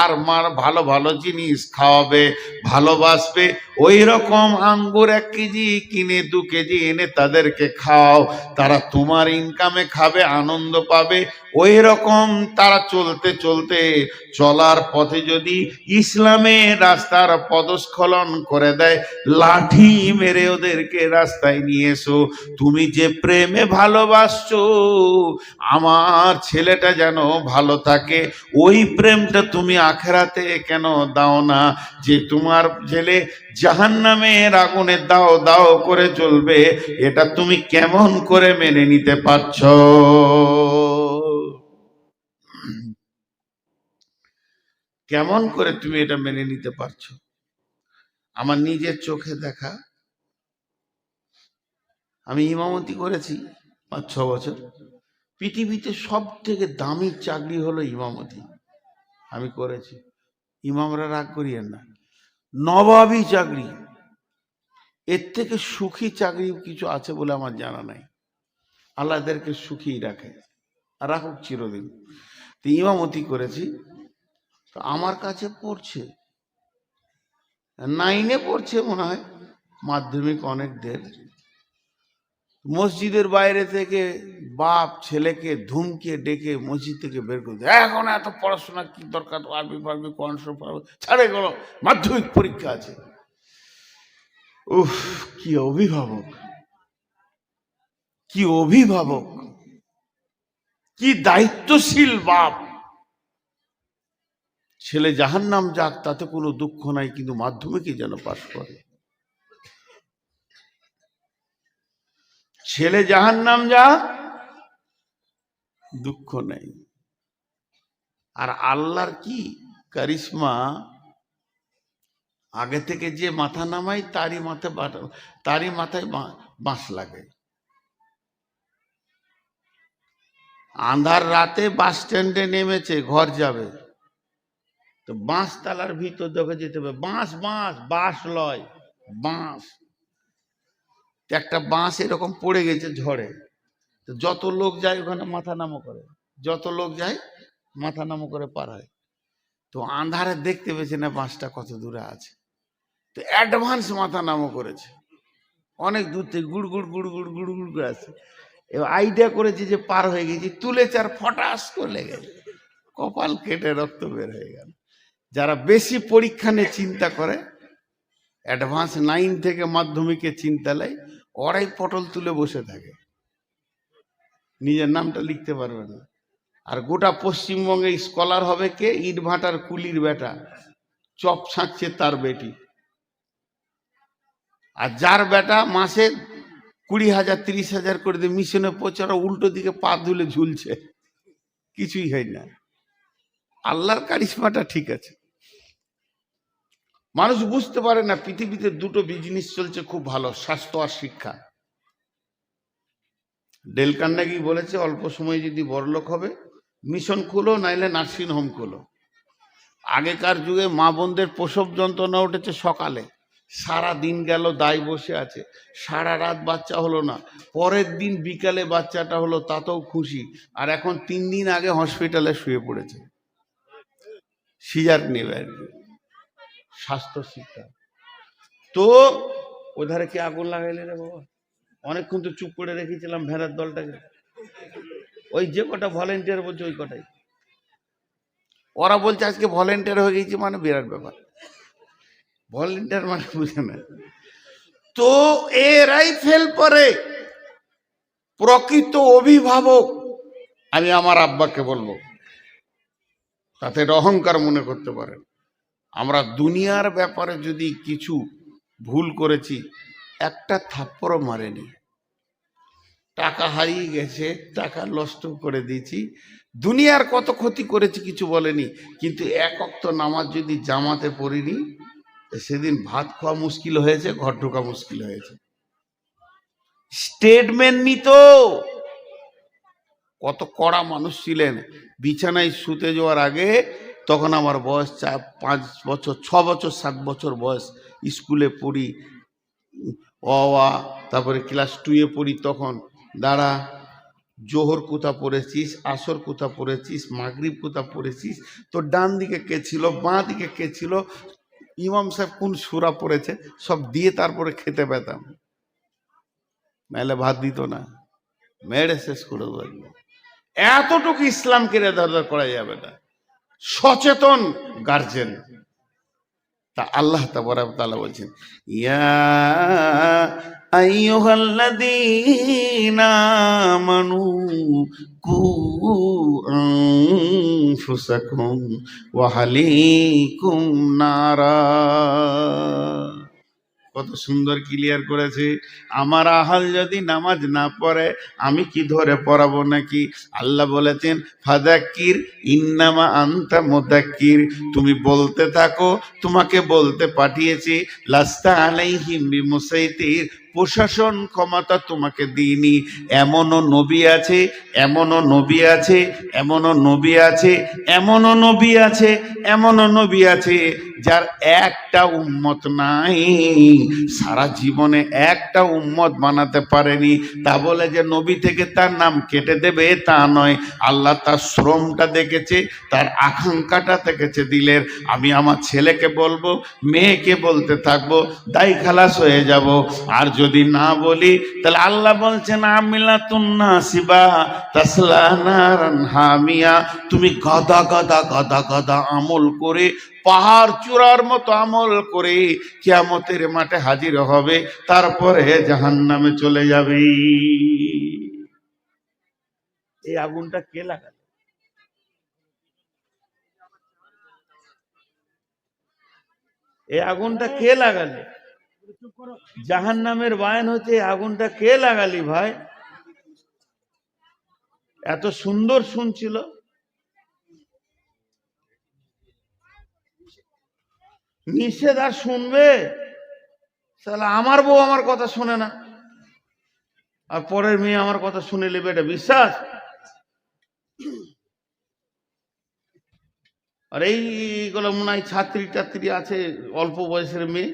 আর মার ভালো ভালো জিনিস খাওয়াবে, ভালোবাসবে, ওই রকম আঙ্গুর 1 কেজি কিনে 2 কেজি এনে তাদেরকে খাও। তারা তোমার ইনকামে খাবে, আনন্দ পাবে। ওই রকম তারা চলতে চলতে চলার পথে যদি ইসলামের রাস্তার পদস্খলন করে দেয়, লাঠি মেরে ওদেরকে রাস্তায় নিয়ে এসো। তুমি যে প্রেমে ভালোবাসছো আমার ছেলেটা যেন ভালো থাকে, ওই প্রেমটা তুমি আখেরাতে কেন দাও না? যে তোমার ছেলে জাহান্নামের আগুনে দাও দাও করে চলবে, এটা তুমি কেমন করে মেনে নিতে পারছো? কেমন করে তুমি এটা মেনে নিতে পারছো? আমার নিজের চোখে দেখা, আমি ইমামতি করেছি 5-6 বছর। পৃথিবীতে সব থেকে দামি চাকরি হলো ইমামতি, আমি করেছি। ইমামরা রাগ করিয়েন না, নবাবী চাকরি, এর থেকে সুখী চাকরি কিছু আছে বলে আমার জানা নাই। আল্লাহ এদেরকে সুখী রাখে, আর রাখুক চিরদিন। তো ইমামতি করেছি, তো আমার কাছে পড়ছে 9-এ পড়ছে মনে হয়, মাধ্যমিক অনেক দের। মসজিদের বাইরে থেকে বাপ ছেলেকে ধুমকে ডেকে মসজিদ থেকে বের করে দেয়, এখন এত পড়াশোনা কি দরকার, আরবি পারবি, কনসব পারবি, ছাড়ে গেল, মাধ্যমিক পরীক্ষা আছে। উফ, কি অভিভাবক, কি অভিভাবক, কি দায়িত্বশীল বাপ। ছেলে জাহান্নাম যাক তাতে কোনো দুঃখ নাই, কিন্তু মাধ্যমিকই যেন পাশ করে। ছেলে জাহান্নাম যাক দুঃখ নেই। আর আল্লাহর কি কারিশমা, আগে থেকে যে মাথা নামাই তারই মাথায় বাঁশ লাগে। আন্ধার রাতে বাস স্ট্যান্ডে নেমেছে, ঘর যাবে, তো বাঁশ তালার ভিতর দেখে যেতে হবে, বাঁশ বাঁশ বাঁশ লয় বাঁশ। একটা বাঁশ এরকম পড়ে গেছে ঝড়ে, তো যত লোক যায় ওখানে মাথা নামো করে, যত লোক যায় মাথা নামো করে পার হয়। তো আন্ধারে দেখতে পেয়েছে না বাঁশটা কত দূরে আছে, তো অ্যাডভান্স মাথা নামো করেছে, অনেক দূর থেকে গুড় গুড় গুড় গুড় গুড় গুড় করে আছে। এবার আইডিয়া করেছে যে পার হয়ে গেছি, তুলে চার ফটাস করে লেগে কপাল কেটে রক্ত বের হয়ে গেল। যারা বেশি পরীক্ষা নিয়ে চিন্তা করে, অ্যাডভান্স 9 থেকে মাধ্যমিকে চিন্তা লাই, ওরাই পটল তুলে বসে থাকে, নিজের নামটা লিখতে পারবে না। আর গোটা পশ্চিমবঙ্গে স্কলার হবে কে? ইট ভাটার কুলির বেটা, চপ ছাঁকছে তার বেটি। আর যার বেটা মাসে 20,000 30,000 করে দিয়ে মিশনে পৌঁছানো, উল্টো দিকে পা ধুলে ঝুলছে, কিছুই হয় না। আল্লাহর কারিশমাটা ঠিক আছে। মানুষ বুঝতে পারে না পৃথিবীতে 2টো বিজনেস চলছে খুব ভালো, স্বাস্থ্য আর শিক্ষা। ডেল কার্নেগি বলেছে, অল্প সময় যদি বড়লোক হবে মিশন খুলো, নাইলে নার্সিং হোম খুলো। আগেকার যুগে মা বোনদের প্রসব যন্ত্রণা উঠেছে সকালে, সারা দিন গেল দায় বসে আছে, সারা রাত বাচ্চা হলো না, পরের দিন বিকালে বাচ্চাটা হলো, তাতেও খুশি। আর এখন 3 দিন আগে হসপিটালে শুয়ে পড়েছে, সিজার নেবে আর কি। স্বাস্থ্য শিক্ষা তো ওধারে কি আগুন লাগাইলে রে বাবা? অনেকক্ষণ তো চুপ করে রেখেছিলাম ভেড়ার দলটাকে, ওই যে কটা ভলেন্টিয়ার বলছে ওই কটাই। ওরা বলছে আজকে ভলেন্টিয়ার হয়ে গেছি, মানে বিরাট ব্যাপার। ভলেন্টিয়ার মানে বুঝে না তো, এরাই ফেল করে। প্রকৃত অভিভাবক আমি আমার আব্বাকে বলবো, তাতে অহংকার মনে করতে পারেন, আমরা দুনিয়ার ব্যাপারে যদি কিছু ভুল করেছি, একটা থাপ্পড়ও মারেনি। টাকা হারিয়ে গেছে, টাকা নষ্ট করে দিয়েছি, দুনিয়ার কত ক্ষতি করেছি কিছু বলেনি। কিন্তু এক ওয়াক্ত নামাজ যদি জামাতে পড়িনি, সেদিন ভাত খাওয়া মুশকিল হয়েছে, ঘর ঢোকা মুশকিল হয়েছে। স্টেটমেন্ট নিত। কত কড়া মানুষ ছিলেন। বিছানায় শুতে যাওয়ার আগে, তখন আমার বয়স 5 বছর 6 বছর 7 বছর বয়স, স্কুলে পড়ি, তারপরে ক্লাস 2-এ পড়ি। তখন দাঁড়া, জোহর কোথা পড়েছিস, আসর কোথা পড়েছিস, মাগরিব কোথা পড়েছিস, তো ডান দিকে কে ছিল, বাঁ দিকে কে ছিল, ইমাম সাহেব কোন সূরা পড়েছে, সব দিয়ে তারপরে খেতে পেতাম, নাহলে ভাত দিত না, মেরে শেষ করে দেবো। এতটুকু ইসলামকে রেদারদার করা যাবে না। সচেতন গার্জেন। তা আল্লাহ তাবারক ওয়া তাআলা বলছেন, ইয়া আইয়ুহাল্লাযীনা আমানু কু আনফুসাকুম ওয়া আহলিকুম নারা। কত সুন্দর ক্লিয়ার করেছে। আমার আহাল যদি নামাজ না পড়ে, আমি কি ধরে পড়াবো নাকি? আল্লাহ বলেছেন, ফাযাক্কির ইন্নামা আনতা মুযাক্কির, তুমি বলতে থাকো, তোমাকে বলতে পাঠিয়েছি। লাস্তা আলাইহিম বিমুসাইতির, প্রশাসন ক্ষমতা তোমাকে দিইনি। এমনও নবী আছে, এমনও নবী আছে, এমনও নবী আছে, এমনও নবী আছে, এমনও নবী আছে যার একটা উম্মত নাই, সারা জীবনে একটা উম্মত বানাতে পারেনি। তা বলে যে নবী থেকে তার নাম কেটে দেবে তা নয়। আল্লাহ তার শ্রমটা দেখেছে, তার আকাঙ্ক্ষাটা দেখেছে দিলের। আমি আমার ছেলেকে বলবো, মেয়েকে বলতে থাকবো, দাই খালাস হয়ে যাব। আর যদি না বলি, তাহলে আল্লাহ বলছেন, আমিলাতুন নাসিবা তাসলা নারান হামিয়া, তুমি গাদা গাদা গাদা গাদা আমল করে, পাহাড় চূড়ার মতো আমল করে কিয়ামতের মাঠে হাজির হবে, তারপরে জাহান্নামে চলে যাবে। এই আগুনটা কে লাগালো? এই আগুনটা কে লাগালে? জাহান্নামের বায়ান হচ্ছে, আগুনটা কে লাগালি ভাই? এত সুন্দর শুনছিল, নিষেধ আর শুনবে? তাহলে আমার বউ আমার কথা শুনে না, আর পরের মেয়ে আমার কথা শুনে নেবে, এটা বিশ্বাস? আর এইগুলো মনে হয় ছাত্রী টাত্রী আছে, অল্প বয়সের মেয়ে,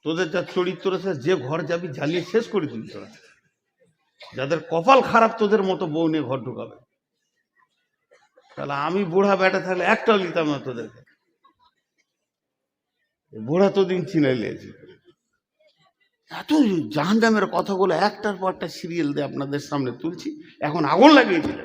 তোদের যা চরিত্র আছে, যে ঘর যাবি জ্বালিয়ে শেষ করে দিবি তোরা। যাদের কপাল খারাপ তোদের মতো বউ নিয়ে ঘর ঢুকাবে। তাহলে আমি বুড়া বেটা থাকলে একটাও নিতাম না তোদেরকে। বুড়া তো দিন চিনাইলেছে। এত জাহান্নামের কথাগুলো একটার পর একটা সিরিয়াল দিয়ে আপনাদের সামনে তুলছি, এখন আগুন লাগিয়েছিল।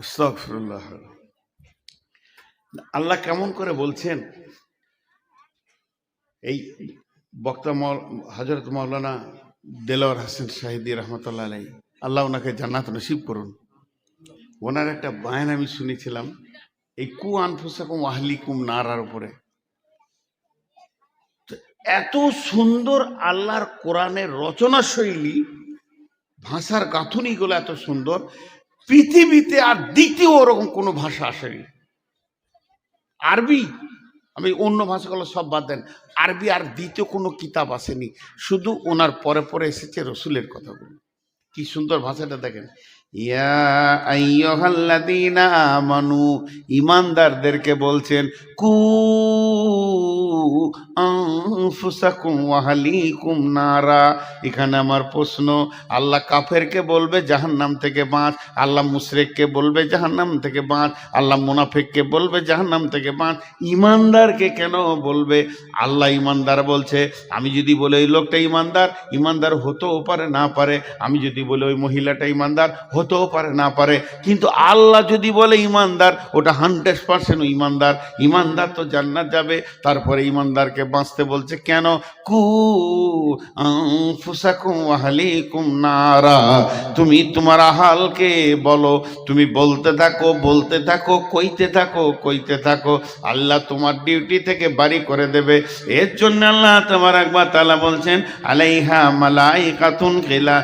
আস্তাগফিরুল্লাহ। আল্লাহ কেমন করে বলছেন, এই বক্তা হযরত মাওলানা দেলোয়ার হোসেন শাহিদি রহমতুল্লাহ আলাইহি, আল্লাহ ওনাকে জান্নাত নসিব করুন। ওনার একটা বায়ান আমি শুনেছিলাম, এই কু আনফুসাকুম আহলিকুম নারার উপরে। এত সুন্দর আল্লাহর কোরআনের রচনা শৈলী, ভাষার গাঁথুনিগুলো এত সুন্দর, পৃথিবীতে আর দ্বিতীয় ওরকম কোনো ভাষা আসেনি। আরবি, আমি অন্য ভাষাগুলো সব বাদ দেন, আরবি আর দ্বিতীয় কোনো কিতাব আসেনি, শুধু ওনার পরে পরে এসেছে রসুলের কথাগুলো। কি সুন্দর ভাষাটা দেখেন। ইয়া আইয়ুহাল্লাযীনা আমানু, ঈমানদারদেরকে বলছেন, কু আনফুসাকুম ওয়া আহলিকুম নারা। এখানে আমার প্রশ্ন, আল্লাহ কাফেরকে বলবে জাহান্নাম থেকে বাঁচ, আল্লাহ মুশরিককে বলবে জাহান্নাম থেকে বাঁচ, আল্লাহ মুনাফিককে বলবে জাহান্নাম থেকে বাঁচ, ঈমানদারকে কেন বলবে? আল্লাহ ঈমানদার বলছে, আমি যদি বলে ওই লোকটা ঈমানদার, ঈমানদার হতেও পারে না পারে, আমি যদি বলে ওই মহিলাটা ঈমানদার, হতেও পারে না পারে, কিন্তু আল্লাহ যদি বলে ঈমানদার, ওটা 100% ঈমানদার। ঈমানদার তো জান্নাত যাবে। তারপরে ইমানদারকে বাঁচতে বলছে কেন? কু আনফুসাকুম ওয়া আহলিকুম নারা, তুমি তোমার আহালকে বলো, তুমি বলতে থাকো বলতে থাকো, কইতে থাকো কইতে থাকো, আল্লাহ তোমার ডিউটি থেকে বাড়ি করে দেবে। এর জন্য আল্লাহ তাবারাক ওয়া তাআলা বলছেন আলাইহা মালাইকাতুন গিলা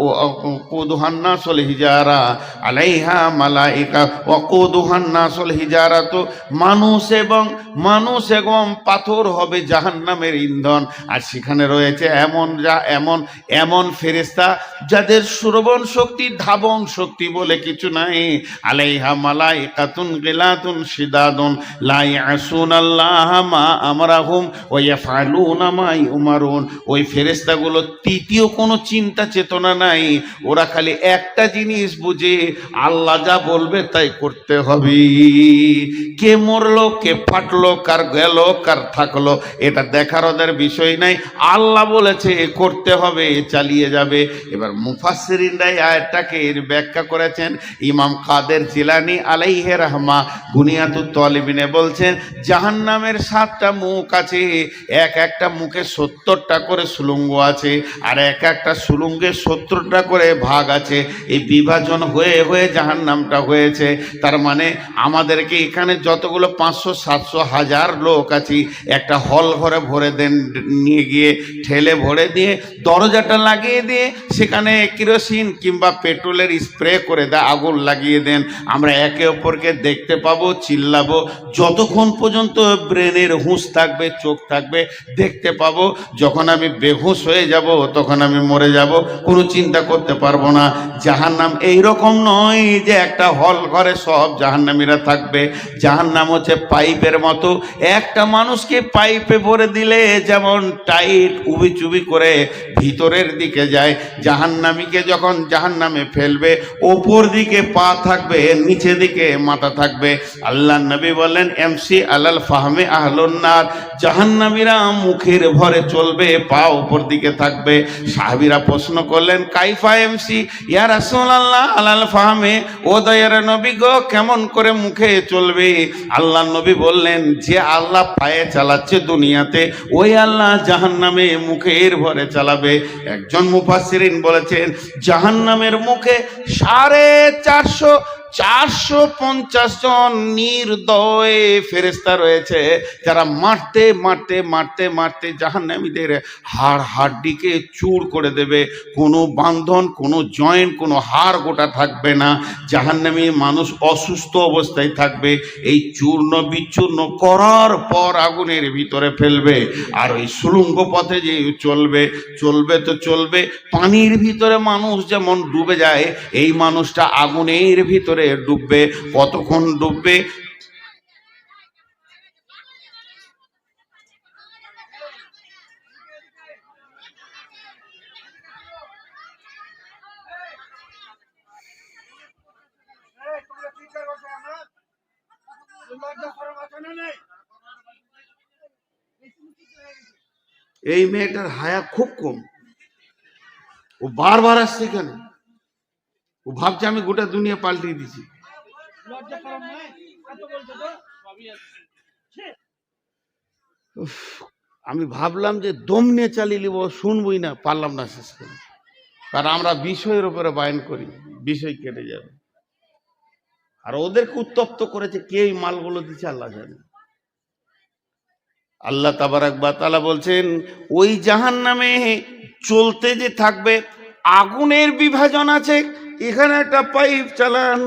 ওয়াকুদুহান নাসুল হিজারা, আলাইহা মালাইকা ওয়াকুদুহান নাসুল হিজারা, তো মানুষ এবং পাথর হবে জাহান্নামের ইন্ধন। আর সেখানে রয়েছে এমন ফেরেশতা যাদের শ্রবণ শক্তি, ধাবন শক্তি বলে কিছু নাই। আলাইহা মালাইকাতুন গিলাতুন শিদাদুন লা ইয়াসুনাল্লাহা মা আমরাহুম ওয়া ইয়াফআলুনা মা ইউমারুন। ওই ফেরেশতাগুলো তৃতীয় কোনো চিন্তা চেতনা নাই, ওরা খালি একটা জিনিস বুঝে, আল্লাহ যা বলবে তাই করতে হবে। কে মরলো, কে ফাটলো, কার গেল, কার থাকলো, এটা দেখার ওদের বিষয় নাই। আল্লাহ বলেছে করতে হবে, চালিয়ে যাবে। এবার মুফাসসিরিনরা এই আয়াতটাকে ব্যাখ্যা করেছেন। ইমাম কাদের জিলানী আলাইহি রাহমা বুনিয়াতুত তালিবিনে বলছেন জাহান্নামের 7টা মুখ আছে, এক একটা মুখে 70টা করে সুলঙ্গ আছে, আর এক একটা সুলঙ্গে 70টা করে ভাগ আছে। এই বিভাজন হয়ে হয়ে জাহান্নামটা হয়েছে। তার মানে আমাদেরকে এখানে যতগুলো 500 700 1000 লোক আছি, একটা হল ঘরে ভরে দেন, নিয়ে গিয়ে ঠেলে ভরে দিয়ে দরজাটা লাগিয়ে দিয়ে সেখানে কেরোসিন কিংবা পেট্রোলের স্প্রে করে দেয়, আগুন লাগিয়ে দেন, আমরা একে অপরকে দেখতে পাবো, চিল্লাবো, যতক্ষণ পর্যন্ত ব্রেনের হুঁশ থাকবে, চোখ থাকবে, দেখতে পাবো। যখন আমি বেহুশ হয়ে যাব তখন আমি মরে যাব, কোনো চিন্তা করতে পারবো না। জাহান্নাম এইরকম নয় যে একটা হল ঘরে সব জাহান্নামীরা থাকবে। জাহান্নাম হচ্ছে পাইপের মতো, একটা মানুষকে পাইপে ভরে দিলে যেমন টাইট উবি চুবি করে ভিতরের দিকে যায়, জাহান্নামীকে যখন জাহান্নামে ফেলবে ওপর দিকে পা থাকবে, নিচে দিকে মাথা থাকবে। আল্লাহ নবী বললেন এমসি আলাল ফাহমে আহলুন নার, জাহান্নামীরা মুখের ভরে চলবে, পা উপর দিকে থাকবে। সাহাবীরা প্রশ্ন করলেন কাইফা এমসি ইয়া রাসূলুল্লাহ আলাল ফাহমে, ও দয়ার নবী গো কেমন করে মুখে চলবে? আল্লাহ নবী বললেন যে আল্লাহ পায়ে চালাচ্ছে দুনিয়াতে, ওই আল্লাহ জাহান্নামে মুখের ভরে চালাবে। একজন মুফাসসিরিন বলেছেন জাহান্নামের মুখে 450 জন নির্দয় ফেরেশতা রয়েছে, যারা মারতে মারতে মারতে মারতে জাহান্নামীদের হাড় হাড্ডিকে চূড় করে দেবে। কোনো বান্ধন, কোনো জয়েন্ট, কোনো হাড় গোটা থাকবে না। জাহান্নামী মানুষ অসুস্থ অবস্থায় থাকবে। এই চূর্ণ বিচূর্ণ করার পর আগুনের ভিতরে ফেলবে। আর ওই সুলঙ্গ পথে যে চলবে তো চলবে, পানির ভিতরে মানুষ যেমন ডুবে যায়, এই মানুষটা আগুনের ভিতরে ডুববে। কতক্ষণ ডুববে? এই মেয়েটার হায়া খুব কম, ও বারবার আসছে কেন? ও ভাবছে আমি গোটা দুনিয়া পাল্টিয়ে দিছি। আমি ভাবলাম যে দম নিয়ে চালিয়ে নিব, শুনবই না, পারলাম না শেষ করে। কারণ আমরা বিষয়ের উপরে বায়ন করি, বিষয় কেটে যাবে। আর ওদেরকে উত্তপ্ত করেছে কে, এই মালগুলো দিচ্ছে আল্লাহ জানে। আল্লাহ তাবারাক ওয়া তাআলা বলছেন ওই জাহান্নামে চলতে যে থাকবে, আগুনের বিভাজন আছে। এখানে একটা পাইপ চালান,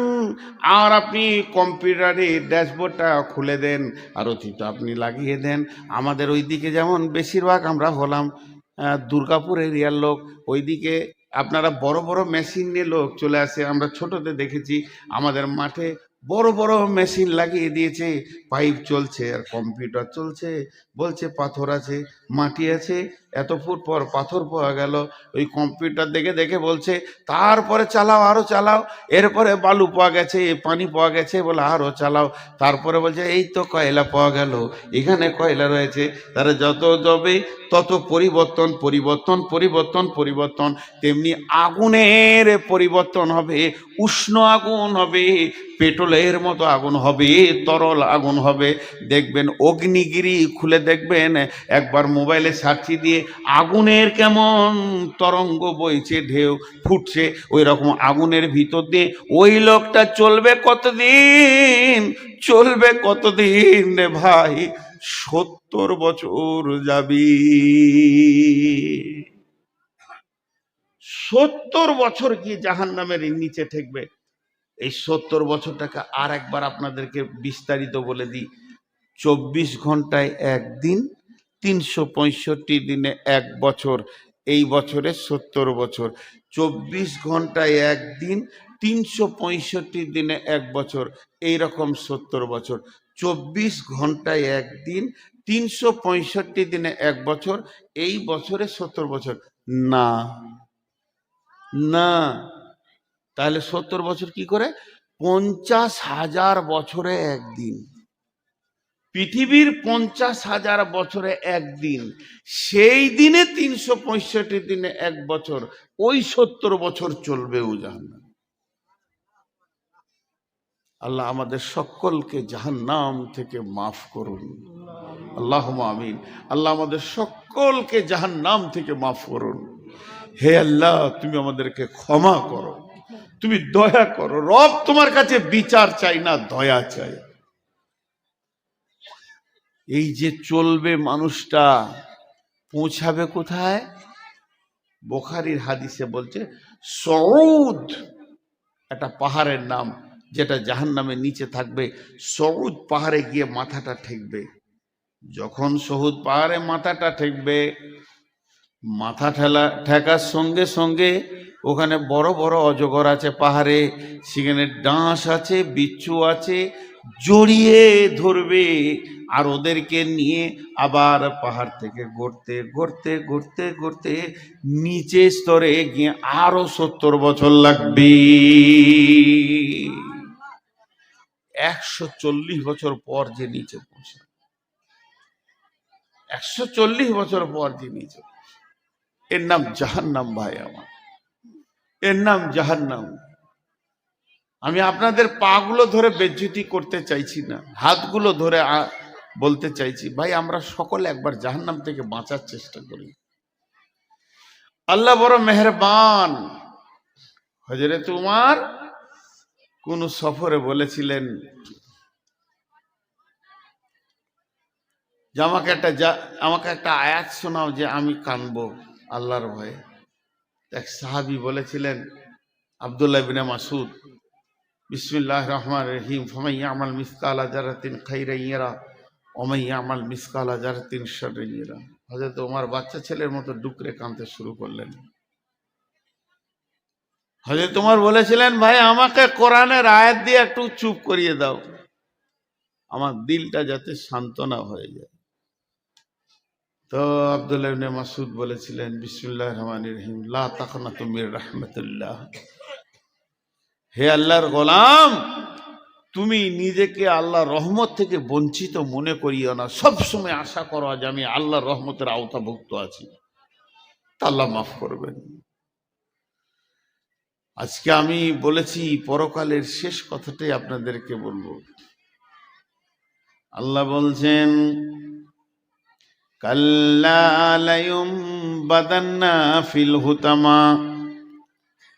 আর আপনি কম্পিউটারে ড্যাশবোর্ডটা খুলে দেন, আর অতীত আপনি লাগিয়ে দেন। আমাদের ওইদিকে যেমন বেশিরভাগ আমরা হলাম দুর্গাপুর এরিয়ার লোক, ওইদিকে আপনারা বড় বড় মেশিন নিয়ে লোক চলে আসে। আমরা ছোটতে দেখেছি আমাদের মাঠে বড় বড় মেশিন লাগিয়ে দিয়েছে, পাইপ চলছে আর কম্পিউটার চলছে, বলছে পাথর আছে, মাটি আছে, এত ফুট পর পাথর পাওয়া গেল। ওই কম্পিউটার দেখে দেখে বলছে তারপরে চালাও, আরো চালাও। এরপরে বালু পাওয়া গেছে, পানি পাওয়া গেছে, বলে আরো চালাও। তারপরে বলছে এই তো কয়লা পাওয়া গেল, এখানে কয়লা রয়েছে। তারা যত যাবে তত পরিবর্তন পরিবর্তন পরিবর্তন পরিবর্তন। তেমনি আগুনের পরিবর্তন হবে, উষ্ণ আগুন হবে, পেট্রোলের মতো আগুন হবে, তরল আগুন হবে। দেখবেন অগ্নিগিরি খুলে দেখবেন, একবার মোবাইলে সার্চি দিয়ে আগুনের কেমন তরঙ্গ বইছে, ঢেউ ফুটছে, ওই রকম আগুনের ভিতর দিয়ে ওই লোকটা চলবে কতদিন, চলবে কতদিন রে ভাই, 70 বছর যাবি। 70 বছর কি জাহান্নামের নিচে ঠেকবে। এই 70 বছরটাকে আর একবার আপনাদেরকে বিস্তারিত বলে দিই। 24 ঘন্টায় একদিন, 365 দিনে এক বছর। এই বছরে 70 বছর। 24 ঘন্টায় একদিন, 365 দিনে এক বছর, এইরকম 70 বছর। 24 ঘন্টায় একদিন, 365 দিনে এক বছর, এই বছরে 70 বছর না, না। তাহলে 70 বছর কি করে? 50,000 বছরে একদিন। পৃথিবীর 50,000 বছরে একদিন, সেই দিনে 365 দিনে এক বছর, ওই 70 বছর চলবে ও জাহান্নাম। আল্লাহ আমাদের সকলকে জাহান্নাম থেকে মাফ করুন, আল্লাহুম্মা আমিন। আল্লাহ আমাদের সকলকে জাহান্নাম থেকে মাফ করুন। হে আল্লাহ, তুমি আমাদেরকে ক্ষমা করো, তুমি দয়া করো। রব তোমার কাছে বিচার চাই না, দয়া চাই। এই যে চলবে মানুষটা, পৌঁছাবে কোথায়? বুখারীর হাদিসে বলছে সউদ, একটা পাহাড়ের নাম, যেটা জাহান্নামের নিচে থাকবে। সউদ পাহাড়ে গিয়ে মাথাটা ঠেকবে। যখন সউদ পাহাড়ে মাথাটা ঠেকবে, মাথা ঠেকার সঙ্গে সঙ্গে ওখানে বড় বড় অজগর আছে পাহাড়ে, সেখানে ডাঁশ আছে, বিচ্ছু আছে, জড়িয়ে ধরবে। আর ওদেরকে নিয়ে আবার পাহাড় থেকে গড়তে গড়তে গড়তে গড়তে নিচে স্তরে গিয়ে আরো 70 বছর লাগবে। 140 বছর পর যে নিচে পৌঁছে, 140 বছর পর যে নিচে, এর নাম জাহান্নাম। ভাই আমার, এর নাম জাহান্নাম। আমি আপনাদের পা গুলো ধরে বেজ্জতি করতে চাইছি না, হাতগুলো ধরে বলতে চাইছি, ভাই আমরা সকলে একবার জাহান্নাম থেকে বাঁচার চেষ্টা করি। আল্লাহ বড় মেহেরবান। হযরত উমর কোন সফরে বলেছিলেন যে আমাকে একটা আয়াত শোনাও যে আমি কানবো আল্লাহর ভয়ে। এক সাহাবী বলেছিলেন, আব্দুল্লাহ ইবনে মাসউদ, বিসমিল্লাহির রহমানির রহিম, ফামান ইয়ামাল মিসকালা যারাতিন খাইরান ইয়ারা ওয়া মান ইয়ামাল মিসকালা যারাতিন শাররান ইয়ারা। হযরত ওমর বাচ্চা ছেলের মতো ডুকরে কাঁদতে শুরু করলেন। হযরত ওমর বলেছিলেন, ভাই আমাকে কোরআনের আয়াত দিয়ে একটু চুপ করিয়ে দাও, আমার দিলটা যাতে সান্ত্বনা হয়ে যায়। তো আব্দুল্লাহ ইবনে মাসউদ বলেছিলেন, বিসমিল্লাহির রহমানির রহিম, লা তাকনাতু মির রাহমাতিল্লাহ। হে আল্লাহর গোলাম, তুমি নিজেকে আল্লাহর রহমত থেকে বঞ্চিত মনে করিও না। সব সময় আশা করো যে আমি আল্লাহর রহমতের আওতাভুক্ত আছি, তা আল্লাহ মাফ করবেন। আজকে আমি বলেছি পরকালের শেষ কথাটাই আপনাদেরকে বলবো। আল্লাহ বলছেন, কাল্লা লায়ুমবাদান্না ফিল হুতামা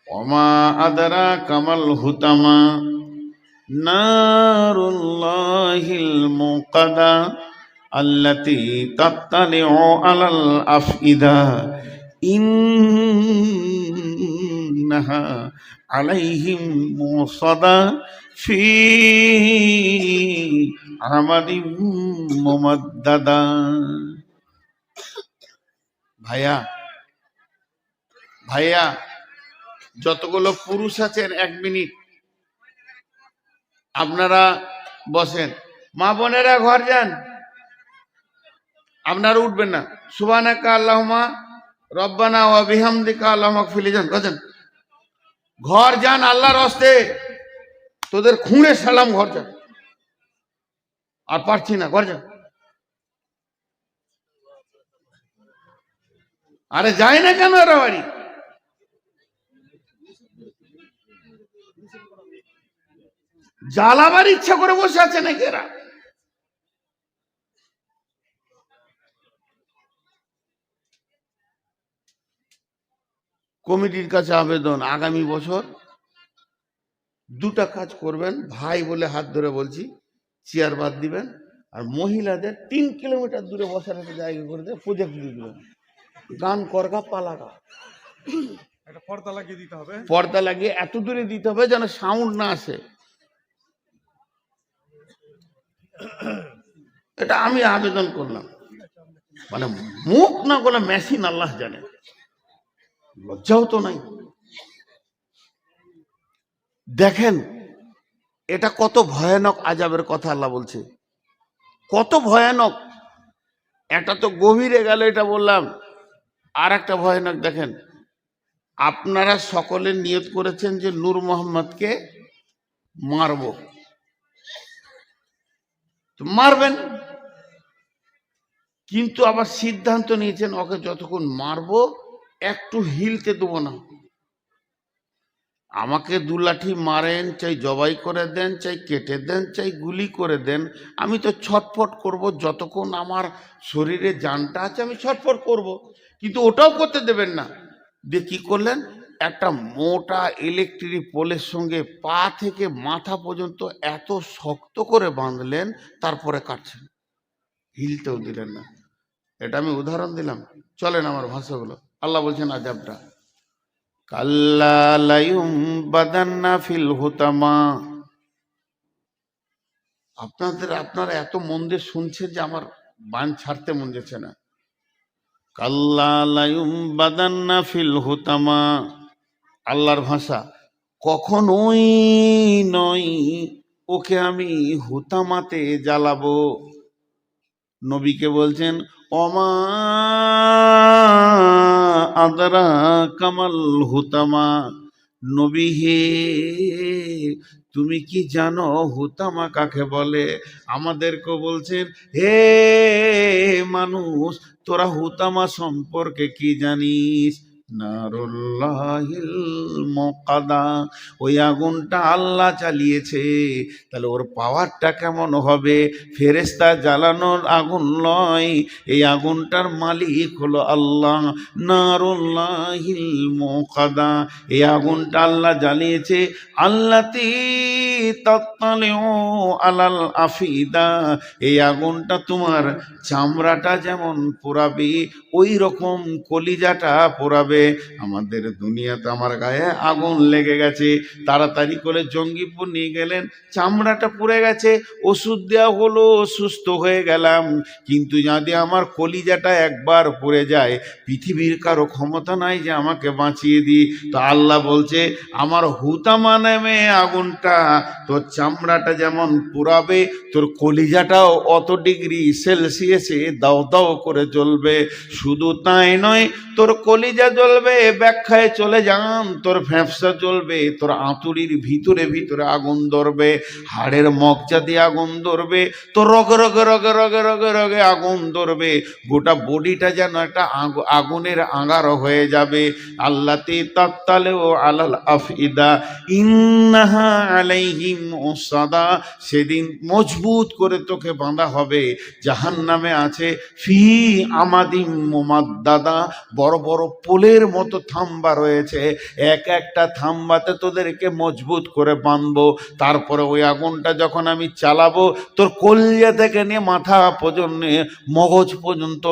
ওমা আদরাকা মাল হুতামা নারুল্লাহিল মুকাদা আল্লাতী তাত্তালিউ আলাল আফইদা ইন্নাহা আলাইহিম মুসাদা ফি আমাদিম মুমাদ্দাদা। ভাইয়া ভাইয়া, যতগুলো পুরুষ আছেন, 1 মিনিট আপনারা বসেন। মা বোনেরা ঘর যান, আপনারা উঠবেন না, সুবহানাকা আল্লাহুম্মা রব্বানা ওয়া বিহামদিকা আল্লাহুম্মা ইগফিরলি যান ঘর যান আল্লাহর হস্তে তোদের খুঁড়ে সালাম ঘর যান আর পারছি না ঘর যান আরে যায় না কেন এরা বাড়ি জ্বালাবার ইচ্ছা করে বসে আছে নাকি এরা কমিটির কাছে আবেদন আগামী বছর দুটা কাজ করবেন ভাই বলে হাত ধরে বলছি চেয়ার বাদ দিবেন আর মহিলাদের 3 কিলোমিটার দূরে বসার একটা জায়গা করে দিয়ে প্রজেক্ট দিয়ে দিবেন গান করগা পালাগা একটা পর্দা লাগিয়ে দিতে হবে পর্দা লাগিয়ে এত দূরে দিতে হবে যেন সাউন্ড না আসে এটা আমি আবেদন করলাম মানে মুখ না বলে মেশিন আল্লাহ জানে লজ্জাও তো নাই দেখেন এটা কত ভয়ানক আযাবের কথা আল্লাহ বলছে কত ভয়ানক এটা তো গভীরে গেল এটা বললাম আর একটা ভয়ানক দেখেন আপনারা সকলে নিয়ত করেছেন যে নূর মোহাম্মদকে মারব তো মারবেন কিন্তু আবার সিদ্ধান্ত নিয়েছেন ওকে যতক্ষণ মারবো একটু হিলতে দেবো না আমাকে 2 লাঠি মারেন চাই জবাই করে দেন চাই কেটে দেন চাই গুলি করে দেন আমি তো ছটফট করব যতক্ষণ আমার শরীরে জানটা আছে আমি ছটফট করব কিন্তু ওটাও করতে দেবেন না দিয়ে কি করলেন একটা মোটা ইলেকট্রিক পোলের সঙ্গে পা থেকে মাথা পর্যন্ত এত শক্ত করে বাঁধলেন তারপরে কাটছেন হিলতেও দিলেন না এটা আমি উদাহরণ দিলাম চলেন আমার ভাষাগুলো আল্লাহ বলছেন আযাবটা কাল্লা লায়ুমবাদান্না ফিল হুতামা আপনারা এত মন দিয়ে শুনছেন যে আমার বান ছাড়তে মন যাচ্ছে না কাল্লা লায়ুমবাদান্না ফিল হুতামা আল্লাহর ভাষা কখনোই নয় ওকে আমি হুতামাতে জ্বালাবো নবীকে বলছেন ওমা আদরা কামাল হুতামা নবী হে তুমি কি জানো হুতামা কাকে বলে আমাদেরকে বলছেন হে মানুষ তোরা হুতামা সম্পর্কে কি জানিস নারুল্লাহিল মুকাদা ওই আগুনটা আল্লাহ চালিয়েছে তাহলে ওর পাওয়ারটা কেমন হবে ফেরেশতা জ্বালানোর আগুন নয় এই আগুনটার মালিক হলো আল্লাহ নারুল্লাহিল মুকাদা এই আগুনটা আল্লাহ জ্বালিয়েছে আল্লাতি তাত্তালিউ আলাল আফিদা এই আগুনটা তোমার চামড়াটা যেমন পোড়াবে ওই রকম কলিজাটা পোড়াবে আমাদের দুনিয়াতে আমার গায়ে আগুন লেগে গেছে তাড়াতাড়ি করে জঙ্গিপুর নিয়ে গেলেন চামড়াটা পুড়ে গেছে ওষুধ দেওয়া হলো সুস্থ হয়ে গেলাম কিন্তু যদি আমার কলিজাটা একবার পুড়ে যায় পৃথিবীর কারো ক্ষমতা নাই যে আমাকে বাঁচিয়ে দিই তো আল্লাহ বলছে আমার হুতামা নামে আগুনটা তোর চামড়াটা যেমন পুড়াবে তোর কলিজাটাও অত ডিগ্রি সেলসিয়াসে দাও দাও করে জ্বলবে শুধু তাই নয় তোর কলিজা জ্বলবে ব্যাখ্যায় চলে যান তোর ফ্যাঁপসা জ্বলবে তোর আঁতুড়ির ভিতরে ভিতরে আগুন ধরবে হাড়ের মগজা দিয়ে আগুন ধরবে তোর রগে রগে রগে রগে রগে রগে আগুন ধরবে গোটা বডিটা যেন একটা আগুনের আঙার হয়ে যাবে আল্লাতে তাত্তালেও আলাল আফিদা ইন্নাহা আলাইহিম মুসাদা সেদিন মজবুত করে তোকে বাঁধা হবে জাহান্নামে আছে ফি আমাদিম মুমাদ্দাদা বড় বড় পোলের মতো থাম্বা রয়েছে এক একটা থাম্বাতে তোদেরকে মজবুত করে বাঁধবো তারপরে ওই আগুনটা যখন আমি চালাবো তোর কলিজা থেকে নিয়ে মাথা পর্যন্ত মগজ পর্যন্ত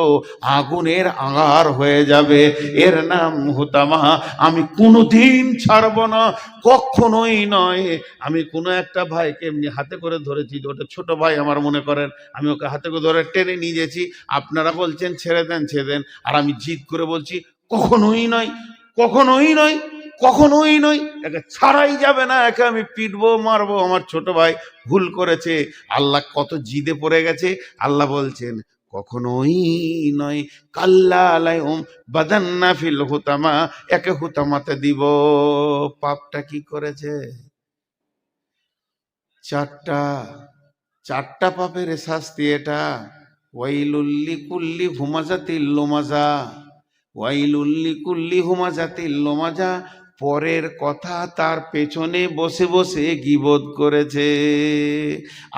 আগুনের আঙার হয়ে যাবে এর নাম হুতামা আমি কোনোদিন ছাড়বো না কখনোই নয় আমি কোনো একটা ভাইকে এমনি হাতে করে ধরেছি ওটা ছোট ভাই আমার মনে করেন আমি ওকে হাতে করে ধরে টেনে নিয়ে গেছি আপনারা বলছেন ছেড়ে দেন আর আমি জিদ করে বলছি কখনোই নয় কখনোই নয় কখনোই নয় একে ছাড়াই যাবে না একে আমি পিটবো মারবো আমার ছোট ভাই ভুল করেছে আল্লাহ কত জিদে পড়ে গেছে আল্লাহ বলছেন কখনোই নয়। কাল্লা আলাইহুম বাদান্না ফিল হুতামা, একে হুতামাতে দিব। পাপটা কি করেছে? চারটা পাপের শাস্তি এটা। ওয়াইলুল্লি কুল্লি হুমাজাতিল লুমাজা, ওয়াইলুল্লি কুল্লি হুমাজাতিল লুমাজা, পরের কথা তার পেছনে বসে বসে গীবত করেছে।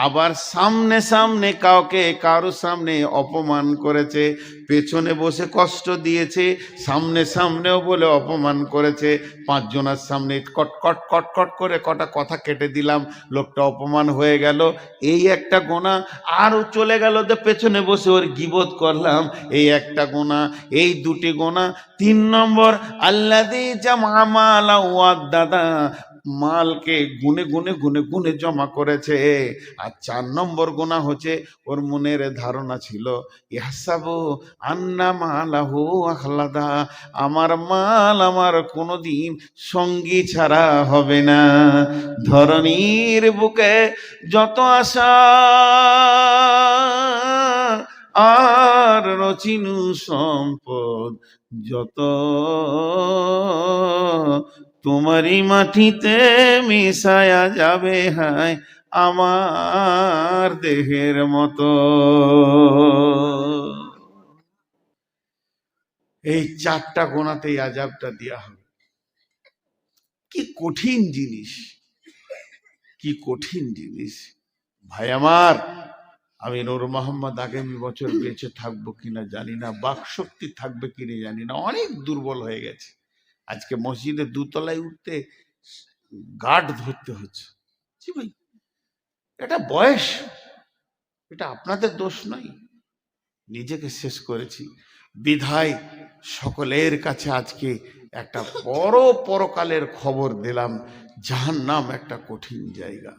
আবার সামনে সামনে কারো সামনে অপমান করেছে, পেছনে বসে কষ্ট দিয়েছে, সামনে সামনেও বলে অপমান করেছে। পাঁচজনের সামনে কট কট কট কট করে কটা কথা কেটে দিলাম, লোকটা অপমান হয়ে গেল, এই একটা গোনা। আরও চলে গেল যে পেছনে বসে ওর গীবত করলাম, এই একটা গোনা। এই দুটি গোনা। 3 নম্বর, আল্লাযী জামা মালা ওয়াদ্দাদা, মালকে গুনে গুনে গুনে গুনে জমা করেছে। আর 4 নম্বর গুনাহ হচ্ছে ওর মনের ধারণা ছিল ইহসাবু আন্না মালাহু আখলাদা, আমার মাল আমার কোনোদিন সঙ্গী ছাড়া হবে না। ধরনীর বুকে যত আশা আর রচিনু সম্পদ যত, তোমারই মাটিতে মিশায়া যাবে হায় আমার দেহের মতো। এই 4টা গোনাতেই আযাবটা দেয়া হবে। কি কঠিন জিনিস, কি কঠিন জিনিস ভাই আমার। আমি নূর মোহাম্মদ আগামী বছর বেঁচে থাকবো কিনা জানি না, বাকশক্তি থাকবে কিনা জানি না, অনেক দুর্বল হয়ে গেছে। আজকে মসজিদে 2 তলায় উঠতে গার্ড ধরতে হচ্ছে। জি ভাই, এটা বয়স, এটা আপনাদের দোষ নয়, নিজেকে শেষ করেছি বিধায় সকলের কাছে আজকে একটা বড় পরকালের খবর দিলাম। জাহান্নাম একটা কঠিন জায়গা,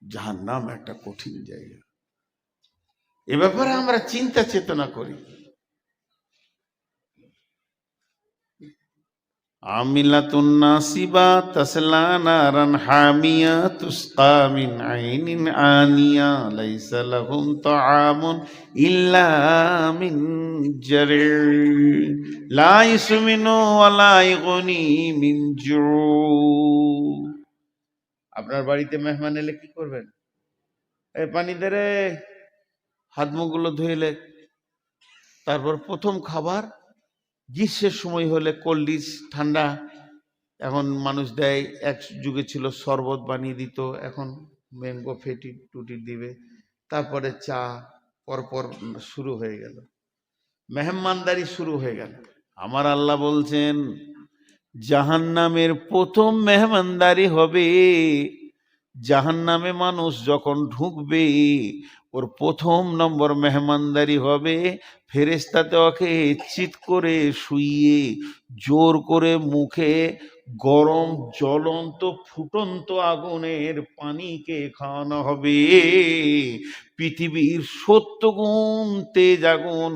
জাহান্নাম একটা কঠিন জায়গা। এ ব্যাপারে আমরা চিন্তা চেতনা করি। আমিলাতুন নাসিবা তাসলা নারান হামিয়া তুসকা মিন আইনিন আনিয়া লাইসা লাহুম তাআমুন ইল্লা মিন জারি লা ইসমিনু ওয়া লা ইগুনি মিন জু। আপনার বাড়িতে মেহমান এলে কি করবেন? এই পানি দে রে, হাত মুখগুলো ধুইলে। তারপর প্রথম খাবার, গ্রীষ্মের সময় হলে কোল্ড ড্রিঙ্কস ঠান্ডা, এখন মানুষ দেয়, এক যুগে ছিল শরবত বানিয়ে দিত, এখন ম্যাঙ্গো ফেটি টুটি দিবে। তারপরে চা, পরপর শুরু হয়ে গেল, মেহমানদারি শুরু হয়ে গেল। আমার আল্লাহ বলছেন জাহান্নামের প্রথম মেহমানদারি হবে, জাহান্নামে মানুষ যখন ঢুকবে ওর প্রথম নম্বর মেহমানদারি হবে, ফেরেশতাতে ওকে চিৎ করে শুইয়ে জোর করে মুখে গরম জ্বলন্ত ফুটন্ত আগুনের পানিকে খাওয়ানো হবে। পৃথিবীর 70 গুণ তেজ আগুন।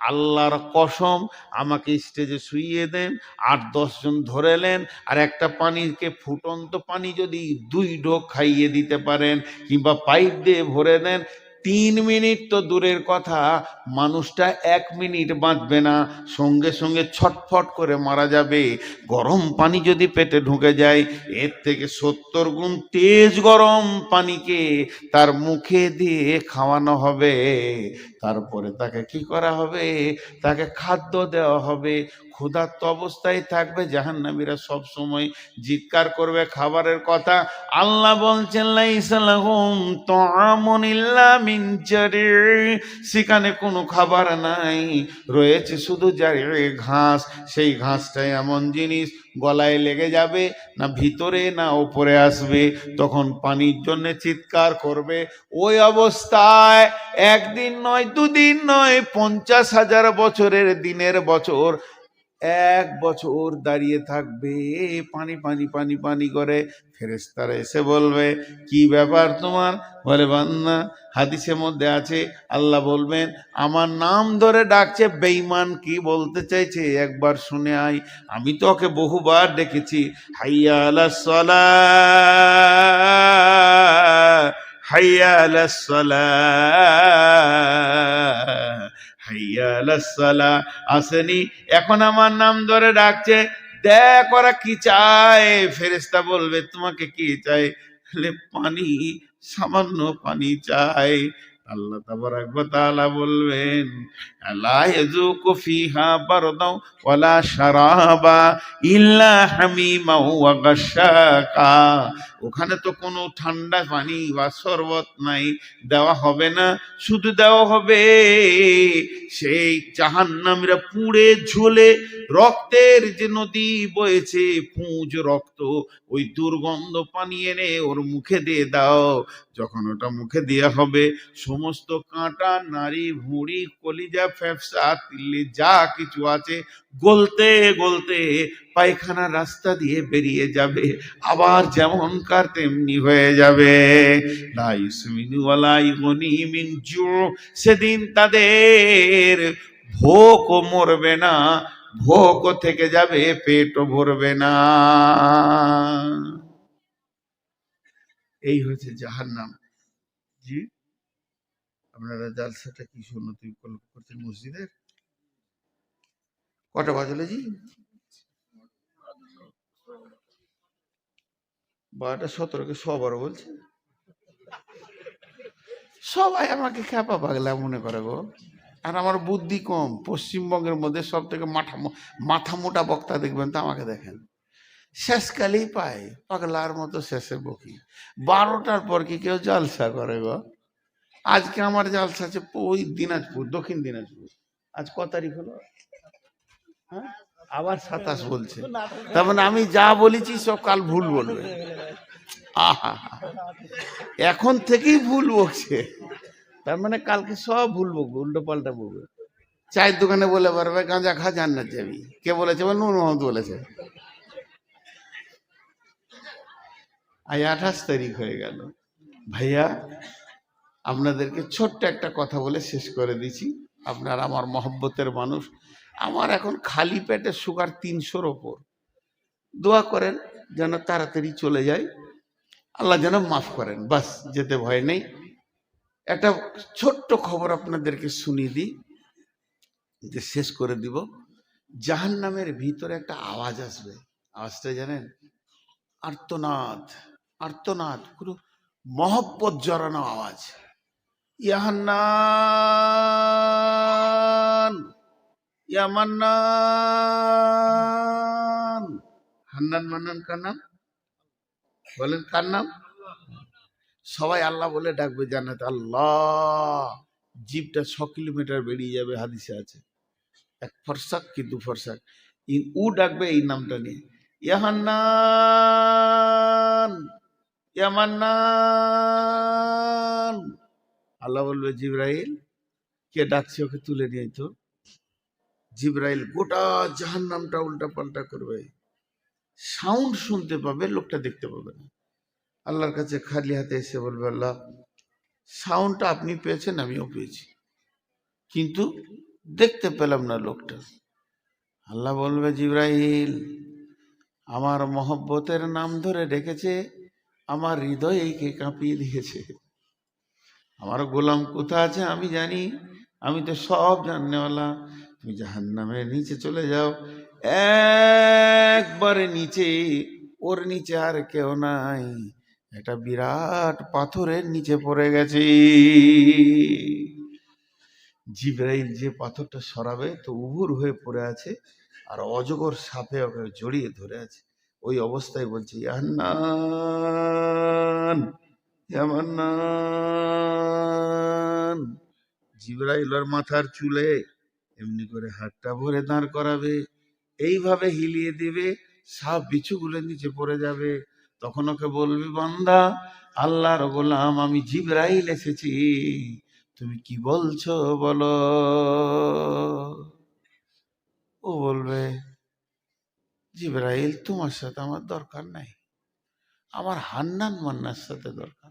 আল্লাহর কসম, আমাকে স্টেজে শুইয়ে দেন, 8-10 জন ধরেলেন, আর একটা পানিকে ফুটন্ত পানি যদি 2 ঢোক খাইয়ে দিতে পারেন কিংবা পাইপ দিয়ে ভরে দেন, 3 মিনিট তো দূরের কথা, মানুষটা 1 মিনিট বাঁচবে না, সঙ্গে সঙ্গে ছটফট করে মারা যাবে। গরম পানি যদি পেটে ঢুকে যায়, এর থেকে 70 গুণ তেজ গরম পানিকে তার মুখে দিয়ে খাওয়ানো হবে। তারপরে তাকে কি করা হবে? তাকে খাদ্য দেওয়া হবে। ক্ষুধার্ত অবস্থায় থাকবে। জাহান্নামীরা সব সময় জিৎকার করবে খাবারের কথা। আল্লাহ বলছেন লাইসা লাহুম তাআমুন ইল্লা মিন জারি, সেখানে কোনো খাবার নাই, রয়েছে শুধু জারি ঘাস। সেই ঘাসটাই এমন জিনিস গলায় লেগে যাবে, না ভিতরে না উপরে আসবে, তখন পানির জন্য চিৎকার করবে। ওই অবস্থায় 1 দিন নয়, 2 দিন নয়, 50,000 বছরের দিনের বছর, 1 বছর দাঁড়িয়ে থাকবে পানি পানি পানি পানি করে। ফেরেশতারা এসে বলবে কি ব্যাপার তোমার? বলে বান্দা, হাদিসের মধ্যে আছে আল্লাহ বলবেন আমার নাম ধরে ডাকছে, বেঈমান কি বলতে চাইছে একবার শুনে আয়। আমি তো ওকে বহুবার ডেকেছি, হাইয়া আলাস সালাহ, হাইয়া আলাস সালাহ, হাইয়া আলাস সালাহ আসেনি, এখন আমার নাম ধরে ডাকছে, দেখ ওরা কি চায়। ফেরেশতা বলবে তোমাকে কি চাই? বলে পানি, সামান্য পানি চাই। আল্লাহ তাবারাক ওয়া তাআলা বলবেন লা ইয়াযুকু ফিহা বারদাও ওয়ালা শারাবা ইল্লা হামিমা ওয়া গাশশাকা। ওখানে তো কোনো ঠান্ডা পানি বা শরবত নাই, দেওয়া হবে না। শুধু দেওয়া হবে সেই জাহান্নামীরা পুড়ে ঝুলে রক্তের যে নদী বয়েছে, পুঁজ রক্ত, ওই দুর্গন্ধ পানি এনে ওর মুখে দিয়ে দাও। যখন ওটা মুখে দেওয়া হবে, সমস্ত কাঁটা, নাড়ি, ভুঁড়ি, কলিজা, ফ্যাপসা, তিল্লি যা কিছু আছে গলতে গলতে পায়খানার রাস্তা দিয়ে বেরিয়ে যাবে, আবার যেমনকার তেমনি হয়ে যাবে। লা ইউসমিনু ওয়ালা ইগুনি মিন জু। সেদিন তাদের ভোকও মরবে না, ভোকও থেকে যাবে, পেটও ভরবে না। এই হচ্ছে জাহান্নাম। জি, আপনারা জালসাটা কি সুন্নতি করছেন মসজিদের? কটা বাজলে জি? 12:17 সবারও বলছে। সবাই আমাকে খ্যাপা পাগলা মনে করে গো। আর আমার বুদ্ধি কম। পশ্চিমবঙ্গের মধ্যে সব থেকে মাথা মোটা বক্তা দেখবেন তো আমাকে দেখেন, শেষকালেই পায় পাগলার মতো শেষে বকি। 12টার পর কি কেউ জালসা করে গো? আজকে আমার জালসা আছে ওই দিনাজপুর, দক্ষিণ দিনাজপুর। আজ ক তারিখ হলো? হ্যাঁ, আবার 27 বলছে। তার মানে আমি যা বলেছি সব কাল ভুল বলবে। আহা, এখন থেকেই ভুল বকছে, তার মানে কালকে সব ভুল বকবে, উল্টো পাল্টা বকবে। চায়ের দোকানে বলে পারবে গাঁজা খা জান্নাত যাবি। কে বলেছে? নূর মোহাম্মদ বলেছে। আজ 28 তারিখ হয়ে গেল। ভাইয়া, আপনাদেরকে ছোট্ট একটা কথা বলে শেষ করে দিছি। আপনার আমার মহব্বতের মানুষ। আমার এখন খালি পেটে সুগার 300-র ওপর। দোয়া করেন যেন তাড়াতাড়ি চলে যায়, আল্লাহ যেন মাফ করেন, বাস, যেতে ভয় নেই। একটা ছোট্ট খবর আপনাদেরকে শুনিয়ে দিই, যে শেষ করে দিব। জাহান্নামের ভিতরে একটা আওয়াজ আসবে। আওয়াজটা জানেন? আর্তনাদ, আর্তনাদ, পুরো মহব্বত জড়ানো আওয়াজ। ইয়াহান্নান, ইয়ামান্নান। হান্নান মান্নান কার নাম? বলেন কার নাম? সবাই আল্লাহ বলে ডাকবে জান্নাতে, আল্লাহ। জিভটা 6 কিলোমিটার বেরিয়ে যাবে, হাদিসে আছে। এক ফরসাক কিন্তু ফরসাক উ ডাকবে এই নামটা নিয়ে, ইয়াহান্নান, ইয়ামান্নান। আল্লাহ বলবে জিবরাইল, কে ডাকছে ওকে তুলে নিয়ে তো। জিবরাইল গোটা জাহান্নামটা উল্টা পাল্টা করবে, সাউন্ড শুনতে পাবে, লোকটা দেখতে পাবে না। আল্লাহর কাছে খালি হাতে এসে বলবে, আল্লাহ, সাউন্ডটা আপনি পেয়েছেন, আমিও পেয়েছি, কিন্তু দেখতে পেলাম না লোকটা। আল্লাহ বলবে, জিবরাইল, আমার মহব্বতের নাম ধরে ডেকেছে, আমার হৃদয়কে কাঁপিয়ে দিয়েছে। আমার গোলাম কোথা আছে আমি জানি, আমি তো সব জাননেওয়ালা। তুমি জাহান্নামের নিচে চলে যাও, একবারে নিচে, ওর নিচে আর কেউ নাই, একটা বিরাট পাথরের নিচে পড়ে গেছে। জিবরাইল যে পাথরটা সরাবে তো উবুর হয়ে পড়ে আছে, আর অজগর সাপে ওকে জড়িয়ে ধরে আছে। ওই অবস্থায় বলছে, ইয়ান্নান, ইয়ামান্নান। জিবরাইল ওর মাথার চুলে এমনি করে হাতটা ভরে দাঁড় করাবে, এইভাবে হিলিয়ে দিবে, সাপ বিছুগুলো নিচে পড়ে যাবে। তখন ওকে বলবে, বান্দা, আল্লাহর গোলাম, আমি জিবরাইল এসেছি, তুমি কি বলছো বলো। ও বলবে, জিবরাইল, তোমার সাথে আমার দরকার নাই, আমার হান্নান মান্নার সাথে দরকার।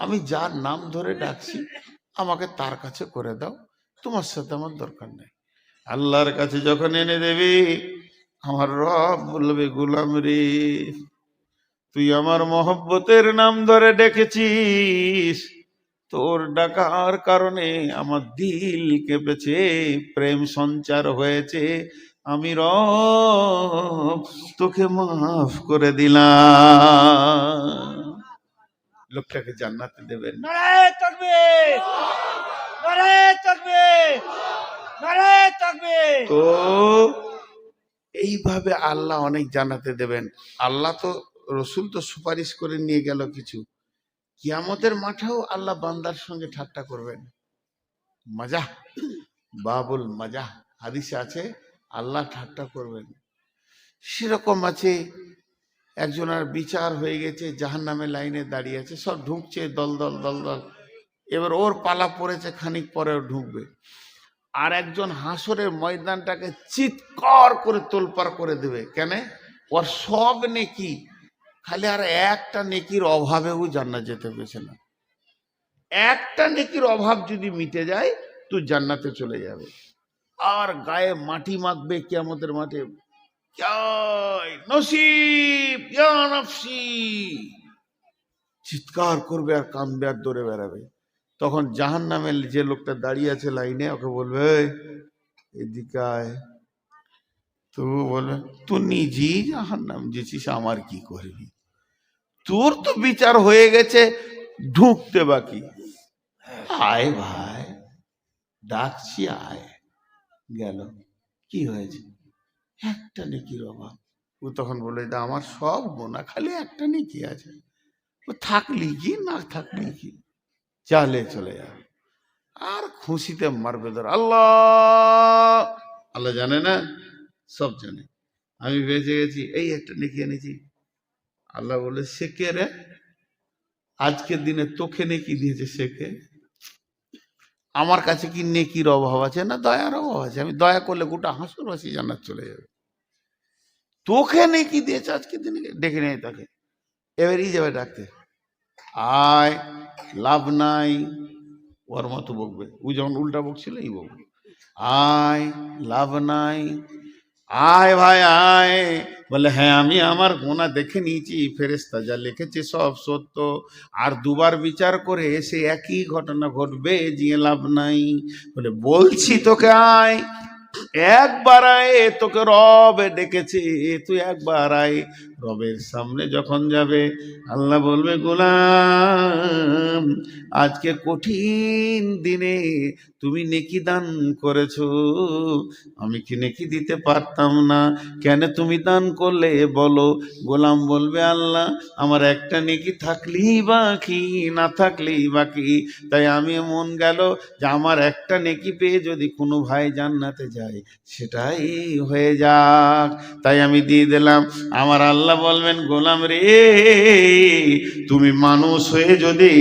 আমি যার নাম ধরে ডাকছি আমাকে তার কাছে করে দাও, তোমার সাথে আমার দরকার নেই। আল্লাহর কাছে যখন এনে দেবে, আমার রব বলবে, গোলাম রে, তুই আমার মহব্বতের নাম ধরে ডেকেছিস, তোর ডাকার কারণে আমার দিল কেঁপেছে, প্রেম সঞ্চার হয়েছে, আমি রব তোকে মাফ করে দিলাম। লোকটাকে জান্নাতে দেবেন। নারায়ে তাকবীর, নারায়ে তাকবীর, নারায়ে তাকবীর। তো এইভাবে আল্লাহ অনেক জান্নাতে দেবেন। আল্লাহ তো, রসুল তো সুপারিশ করে নিয়ে গেল কিছু, কিয়ামতের মাঠেও আল্লাহ বান্দার সঙ্গে ঠাট্টা করবেন। মজা, বাবুল মজা, হাদিসে আছে আল্লাহ ঠাট্টা করবেন। সেরকম আছে, একজনের বিচার হয়ে গেছে, জাহান্নামে লাইনে দাঁড়িয়ে আছে, সব ঢুকছে দল দল দল দল, এবার ওর পালা পড়েছে, খানিক পরে ও ঢুকবে। আর একজন হাসরের ময়দানটাকে চিৎকার করে তোলপাড় করে দেবে। কেন? ওর সব নেকি, খালি আর একটা নেকির অভাবেও জান্নাত যেতে পেরেছে না। একটা নেকির অভাব যদি মিটে যায় তুই জান্নাতে চলে যাবে। আর গায়ে মাটি মাখবে কিয়ামতের মাঠে, ইয়াই নসিব ইয়া নফসি, চিৎকার করবে আর কাঁদবে আর দৌড়ে বেড়াবে। তখন জাহান্নামের যে লোকটা দাঁড়িয়ে আছে লাইনে, ওকে বলবে এই, এদিকে আয়। তো বলবে তুই নিজেই জাহান্নাম যেছিস, আমার কি করবি, তোর তো বিচার হয়ে গেছে, ঢুকতে বাকি। আয় ভাই, ডাকছি আয়। গেল, কি হয়েছে? একটা নেকির অভাব। ও তখন বলে দা আমার সব গোনা, খালি একটা নেকি আছে, ও থাকলি কি না থাকলি কি, চালে চলে যাবে। আর খুশিতে মারবে ধর। আল্লাহ, আল্লাহ জানে না, সব জানে। আমি বেঁচে গেছি, এই একটা নেকি এনেছি। আল্লাহ বলে সে কে রে? আজকের দিনে তোকে নেকি দিয়েছে সে কে? আমার কাছে কি নেকির অভাব আছে না দয়ার অভাব আছে? আমি দয়া করলে গোটা হাসরবাসী জান্নাত চলে যাবে। তোকে নেকি দিয়েছে আজকের দিনে, ডেকে নেয় তাকে। এবারই যাবে ডাকতে, আয়, লাভ নাই। ওর মতো বকবে, ও যখন উল্টা বকছিল এই বকবে, আয়, লাভ নাই, আয় ভাই আয়। বলে হ্যাঁ আমি আমার গোনা দেখে নিয়েছি, ফেরেশতা যা লিখেছে সব সত্য, আর দুবার বিচার করে এসে একই ঘটনা ঘটবে, যে লাভ নাই। বলে বলছি তোকে আয়, একবার আয়, তোকে রব ডেকেছে, তুই একবার আয়। রবের সামনে যখন যাবে, আল্লাহ বলবে গোলাম আজকে কঠিন দিনে তুমি নেকি দান করেছো, আমি কি নেকি দিতে পারতাম না? কেন তুমি দান করলে বলো? গোলাম বলবে আল্লাহ আমার একটা নেকি থাকলেই বাকি, না থাকলেই বাকি, তাই আমি মন গেল যে আমার একটা নেকি পেয়ে যদি কোনো ভাই জান্নাতে যায় সেটাই হয়ে যাক, তাই আমি দিয়ে দিলাম। আমার আল্লাহ বলবেন গোলাম রে, তুমি মানুষ হয়ে যদি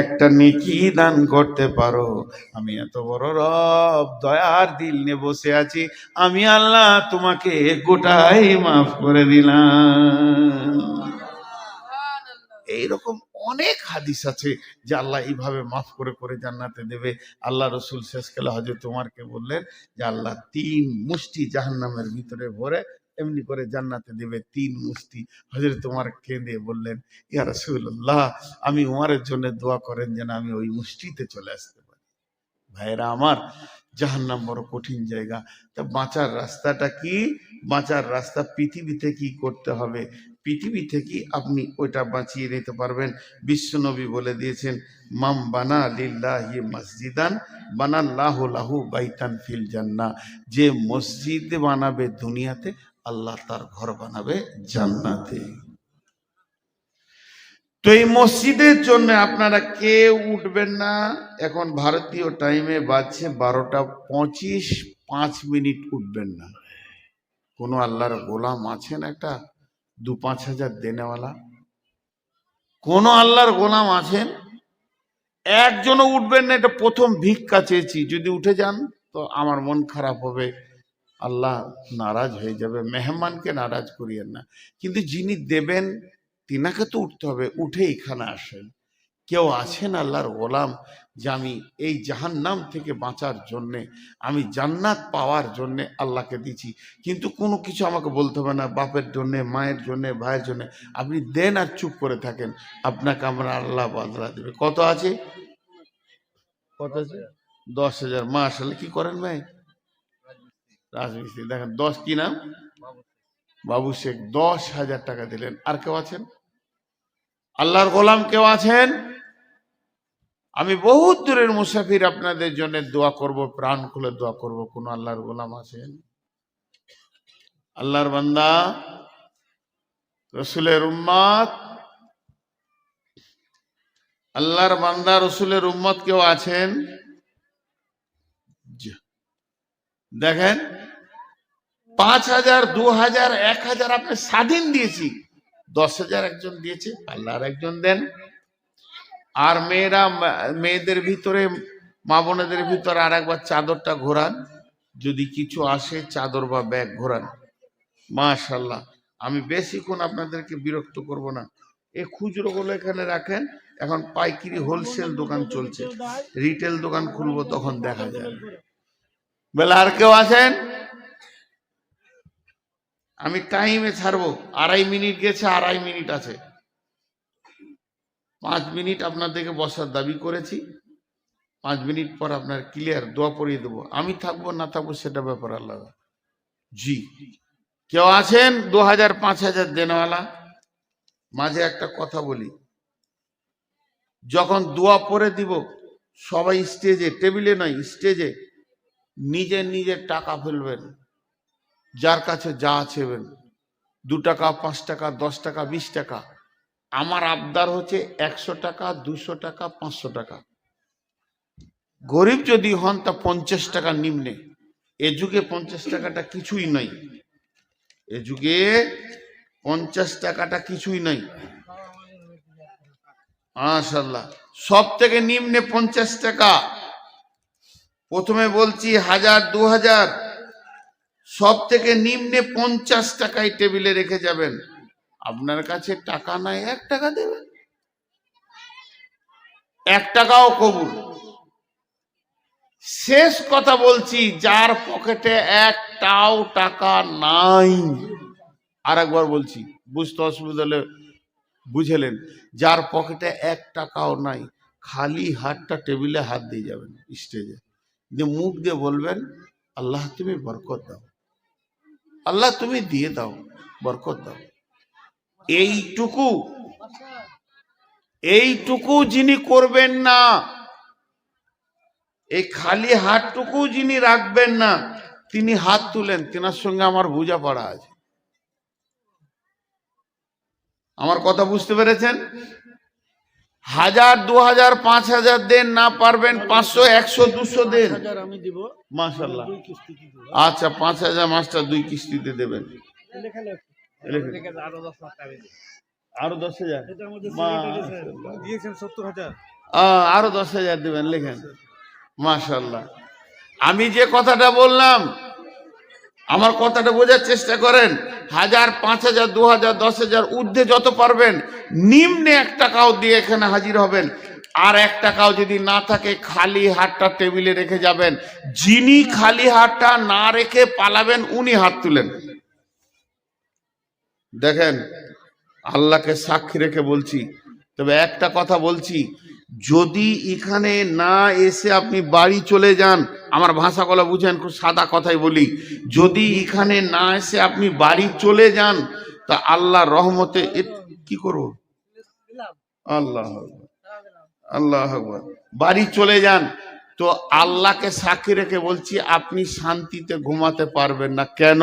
একটা নেকি দান করতে পারো, আমি এত বড় রব দয়ার দিল নিয়ে বসে আছি, আমি আল্লাহ তোমাকে গোটাই মাফ করে দিলাম। এইরকম অনেক হাদিস আছে যে আল্লাহ এইভাবে মাফ করে করে জান্নাতে দেবে। আল্লাহ রসুল শেষকালে হযরত ওমরকে বললেন যে আল্লাহ 3 মুষ্টি জাহান্নামের ভিতরে ভরে এমনি করে জান্নাতে দেবে, 3 মুষ্টি। হযরত ওমর কেঁদে বললেন ইয়া রাসূলুল্লাহ, আমি ওমরের জন্য দোয়া করেন যেন আমি ওই মুষ্টিতে চলে আসতে পারি। ভাইরা আমার, জাহান্নাম বড় কঠিন জায়গা। তা বাঁচার রাস্তাটা কি? বাঁচার রাস্তা পৃথিবীতে কি করতে হবে, পৃথিবী থেকে আপনি ওইটা বাঁচিয়ে নিতে পারবেন। বিশ্বনবী বলে দিয়েছেন মাম বানা লিল্লাহি মসজিদান বানাল্লাহু লাহু বাইতান ফিল জান্নাহ, যে মসজিদ বানাবে দুনিয়াতে, আল্লাহ তার ঘর বানাবে জান্নাতে। তো এই মসজিদের জন্য আপনারা কেউ উঠবেন না। এখন ভারতীয় টাইমে বাজছে 12:25, 5 মিনিট উঠবেন না। কোনো আল্লাহর গোলাম আছেন একটা 2-5 হাজার দেনেওয়ালা? কোন আল্লাহর গোলাম আছেন? একজনও উঠবেন না। এটা প্রথম ভিক্ষা চেয়েছি, যদি উঠে যান তো আমার মন খারাপ হবে, আল্লাহ নারাজ হয়ে যাবে। মেহমানকে নারাজ করিয়েন না, কিন্তু যিনি দেবেন তিনাকে তো উঠতে হবে। উঠে এখানে আসেন। কেউ আছেন আল্লাহর গোলাম যে আমি এই জাহান্নাম থেকে বাঁচার জন্যে, আমি জান্নাত পাওয়ার জন্যে আল্লাহকে দিচ্ছি, কিন্তু কোনো কিছু আমাকে বলতে হবে না, বাপের জন্যে, মায়ের জন্যে, ভাইয়ের জন্যে, আপনি দেন আর চুপ করে থাকেন, আপনাকে আমরা আল্লাহ বদলা দেবে। কত আছে? কত আছে? 10,000। মাশাআল্লাহ। কি করেন ভাই? রাজমিস্ত্রি। দেখেন 10 কি নাম? বাবু শেখ। 10,000 টাকা দিলেন। আর কেউ আছেন? আল্লাহর গোলাম কেউ আছেন? আমি বহুত দূরের মুসাফির, আপনাদের জন্য দোয়া করব, প্রাণ খুলে দোয়া করব। কোন আল্লাহর গোলাম আছেন? আল্লাহর বান্দা, রসুলের উম্মত, আল্লাহর বান্দা রসুলের উম্মত কেউ আছেন? দেখেন 5,000, 2,000, 1,000 আপনি স্বাধীন দিয়েছি, 10,000 একজন দিয়েছে, আল্লাহর একজন দেন। আর মেয়েদের ভিতরে, মা বোনেদের ভিতরে আর একবার চাদরটা ঘোরান, যদি কিছু আসে চাদর বা ব্যাগ ঘোরান। মাশাআল্লাহ। আমি বেশিক্ষণ আপনাদেরকে বিরক্ত করব না। এই খুচরো গুলো এখানে রাখেন। এখন পাইকারি হোলসেল দোকান চলছে, রিটেল দোকান খুলবো তখন দেখা যাবে। বলে আর কেউ আছেন? আমি টাইমে ছাড়বো, 2.5 মিনিট গেছে, 2.5 মিনিট আছে। 5 মিনিট আপনাদেরকে বসার দাবি করেছি। 5 মিনিট পর আপনার ক্লিয়ার দোয়া পড়িয়ে দেবো। আমি থাকবো না থাকবো সেটা ব্যাপার আলাদা। জি, কেউ আছেন 2,000, 5,000 দেনওয়ালা? মাঝে একটা কথা বলি, যখন দোয়া পড়ে দিব সবাই স্টেজে, টেবিলে নয় স্টেজে, নিজের নিজের টাকা ফেলবেন, যার কাছে যা আছেবেন, 2 টাকা, 5 টাকা, 10 টাকা, 20 টাকা। আমার আবদার হচ্ছে 100 টাকা, 200 টাকা, 500 টাকা। গরিব যদি হন তা 50 টাকা নিম্নে। এ যুগে 50 টাকাটা কিছুই নয়, এ যুগে 50 টাকাটা কিছুই নয়। মাশাআল্লাহ। সব থেকে নিম্নে 50 টাকা। প্রথমে বলছি 1000, 2000, সব থেকে নিম্নে 50 টাকায় টেবিলে রেখে যাবেন। আপনার কাছে টাকা নাই, 1 টাকা দেবেন, 1 টাকাও কবুল। শেষ কথা বলছি, যার পকেটে 1টাও টাকা নাই, আর একবার বলছি, বুঝতে অসুবিধা হলে বুঝেলেন, যার পকেটে 1 টাকাও নাই, খালি হাতটা টেবিলে হাত দিয়ে যাবেন স্টেজে, যে মুখ দিয়ে বলবেন, আল্লাহ তুমি বরকত দাও, আল্লাহ তুমি দিয়ে দাও, বরকত দাও। এইটুকু যিনি করবেন না, এই খালি হাতটুকু যিনি রাখবেন না, তিনি হাত তুলেন, তেনার সঙ্গে আমার বোঝাপড়া আছে। আমার কথা বুঝতে পেরেছেন? 1000, 2000, 5000 দেন, না পারবেন 500, 100, 200 দেন। আমি দিব মাশাআল্লাহ। 2 কিস্তি দিব। আচ্ছা, 5000 মাস্টার 2 কিস্তিতে দেবেন। আরো 10,000 এটার মধ্যে দিয়েছেন 70,000। আরো 10,000 দেবেন, লেখেন। মাশাআল্লাহ। আমি যে কথাটা বললাম, আমার কথাটা বোঝার চেষ্টা করেন। 1000, 5000, 2000, 10,000 ঊর্ধ্বে যত পারবেন, নিম্নে 1 টাকাও দিয়ে এখানে হাজির হবেন। আর 1 টাকাও যদি না থাকে, খালি হাতটা টেবিলে রেখে যাবেন। যিনি খালি হাতটা না রেখে পালাবেন, উনি হাত তুলেন। দেখেন, আল্লাহকে সাক্ষী রেখে বলছি। তবে একটা কথা বলছি, যদি এখানে না এসে আপনি বাড়ি চলে যান, আমার ভাষাগুলো বুঝেন, খুব সাদা কথাই বলি, যদি এখানে না এসে আপনি বাড়ি চলে যান, তা আল্লাহ রহমতে কি করবো? আল্লাহ আল্লাহ আকবার। বাড়ি চলে যান তো আল্লাহকে সাক্ষী রেখে বলছি, আপনি শান্তিতে ঘুমাতে পারবেন না। কেন?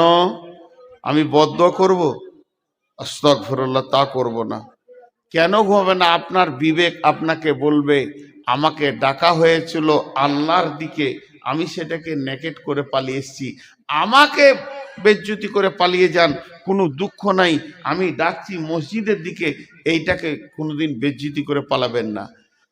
আমি বদদুয়া করব? আস্তাগফিরুল্লাহ, তা করব না। কেন ঘুমাবে না? আপনার বিবেক আপনাকে বলবে, আমাকে ডাকা হয়েছিল আল্লাহর দিকে, আমি সেটাকে নেকেট করে পালিয়ে এসেছি, আমাকে বেজ্জতি করে পালিয়ে যান, কোনো দুঃখ নাই, আমি ডাকছি মসজিদের দিকে, এইটাকে কোনোদিন বেজ্জতি করে পালাবেন না।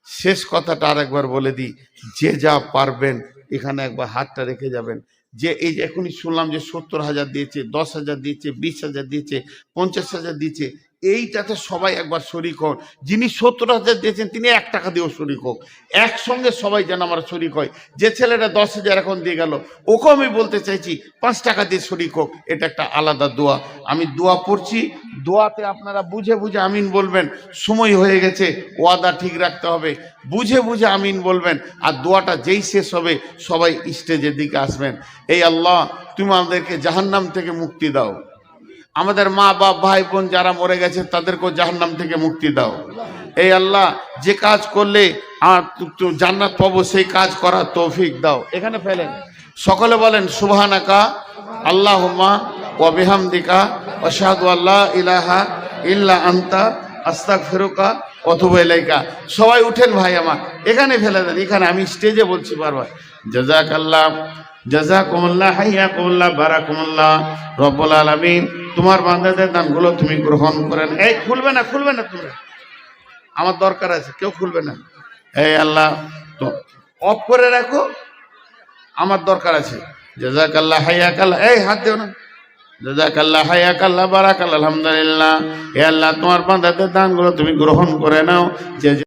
শেষ কথাটা আর একবার বলে দিই, যে যা পারবেন এখানে একবার হাতটা রেখে যাবেন। যে এই যে এখনই শুনলাম যে 70,000 দিয়েছে, 10,000 দিয়েছে, 20,000 দিয়েছে, 50,000 দিয়েছে, এইটাতে সবাই একবার শরিক হন। যিনি 70,000 দিয়েছেন তিনি 1 টাকা দিয়েও শরিক হোক, একসঙ্গে সবাই যেন আমরা শরিক হয়। যে ছেলেটা 10,000 এখন দিয়ে গেল, ওকেও আমি বলতে চাইছি 5 টাকা দিয়ে শরিক হোক। এটা একটা আলাদা দোয়া। আমি দোয়া পড়ছি, দোয়াতে আপনারা বুঝে বুঝে আমিন বলবেন। সময় হয়ে গেছে, ওয়াদা ঠিক রাখতে হবে, বুঝে বুঝে আমিন বলবেন। আর দোয়াটা যেই শেষ হবে সবাই স্টেজের দিকে আসবেন। এই আল্লাহ, তুমি আমাদেরকে জাহান্নাম থেকে মুক্তি দাও, আমাদের মা বাপ ভাই বোন যারা মরে গেছে তাদেরকেও জাহান্নাম থেকে মুক্তি দাও। এই আল্লাহ, যে কাজ করলে আর জান্নাত পাবো সেই কাজ করার তৌফিক দাও। এখানে ফেলেন, সকলে বলেন সুবহানাকা আল্লাহুম্মা ওয়া বিহামদিকা আশহাদু আল্লা ইলাহা ইল্লা আনতা আস্তাগফিরুকা ওয়া আতুবু ইলাইকা। সবাই উঠেন ভাই আমার, এখানে ফেলে দেন, এখানে আমি স্টেজে বলছি বারবার। জাযাকাল্লাহ, জাযাকুমুল্লাহ, হাইয়াকুমুল্লাহ, বারাকুমুল্লাহ। রব্বুল আলামিন তোমার বান্দাদের দানগুলো তুমি গ্রহণ করেন। এই খুলবে না, খুলবে না, তুমি আমার দরকার আছে, কেউ খুলবে না। এই আল্লাহ তো অফ করে রাখো, আমার দরকার আছে। জাযাকাল্লাহ, হাইয়াকাল্লাহ, এই হাত দিও না। জাযাকাল্লাহ, হাইয়াকাল্লাহ, বারাকাল্লাহ, আলহামদুলিল্লাহ। হে আল্লাহ, তোমার বান্দাদের দানগুলো তুমি গ্রহণ করে নাও। যে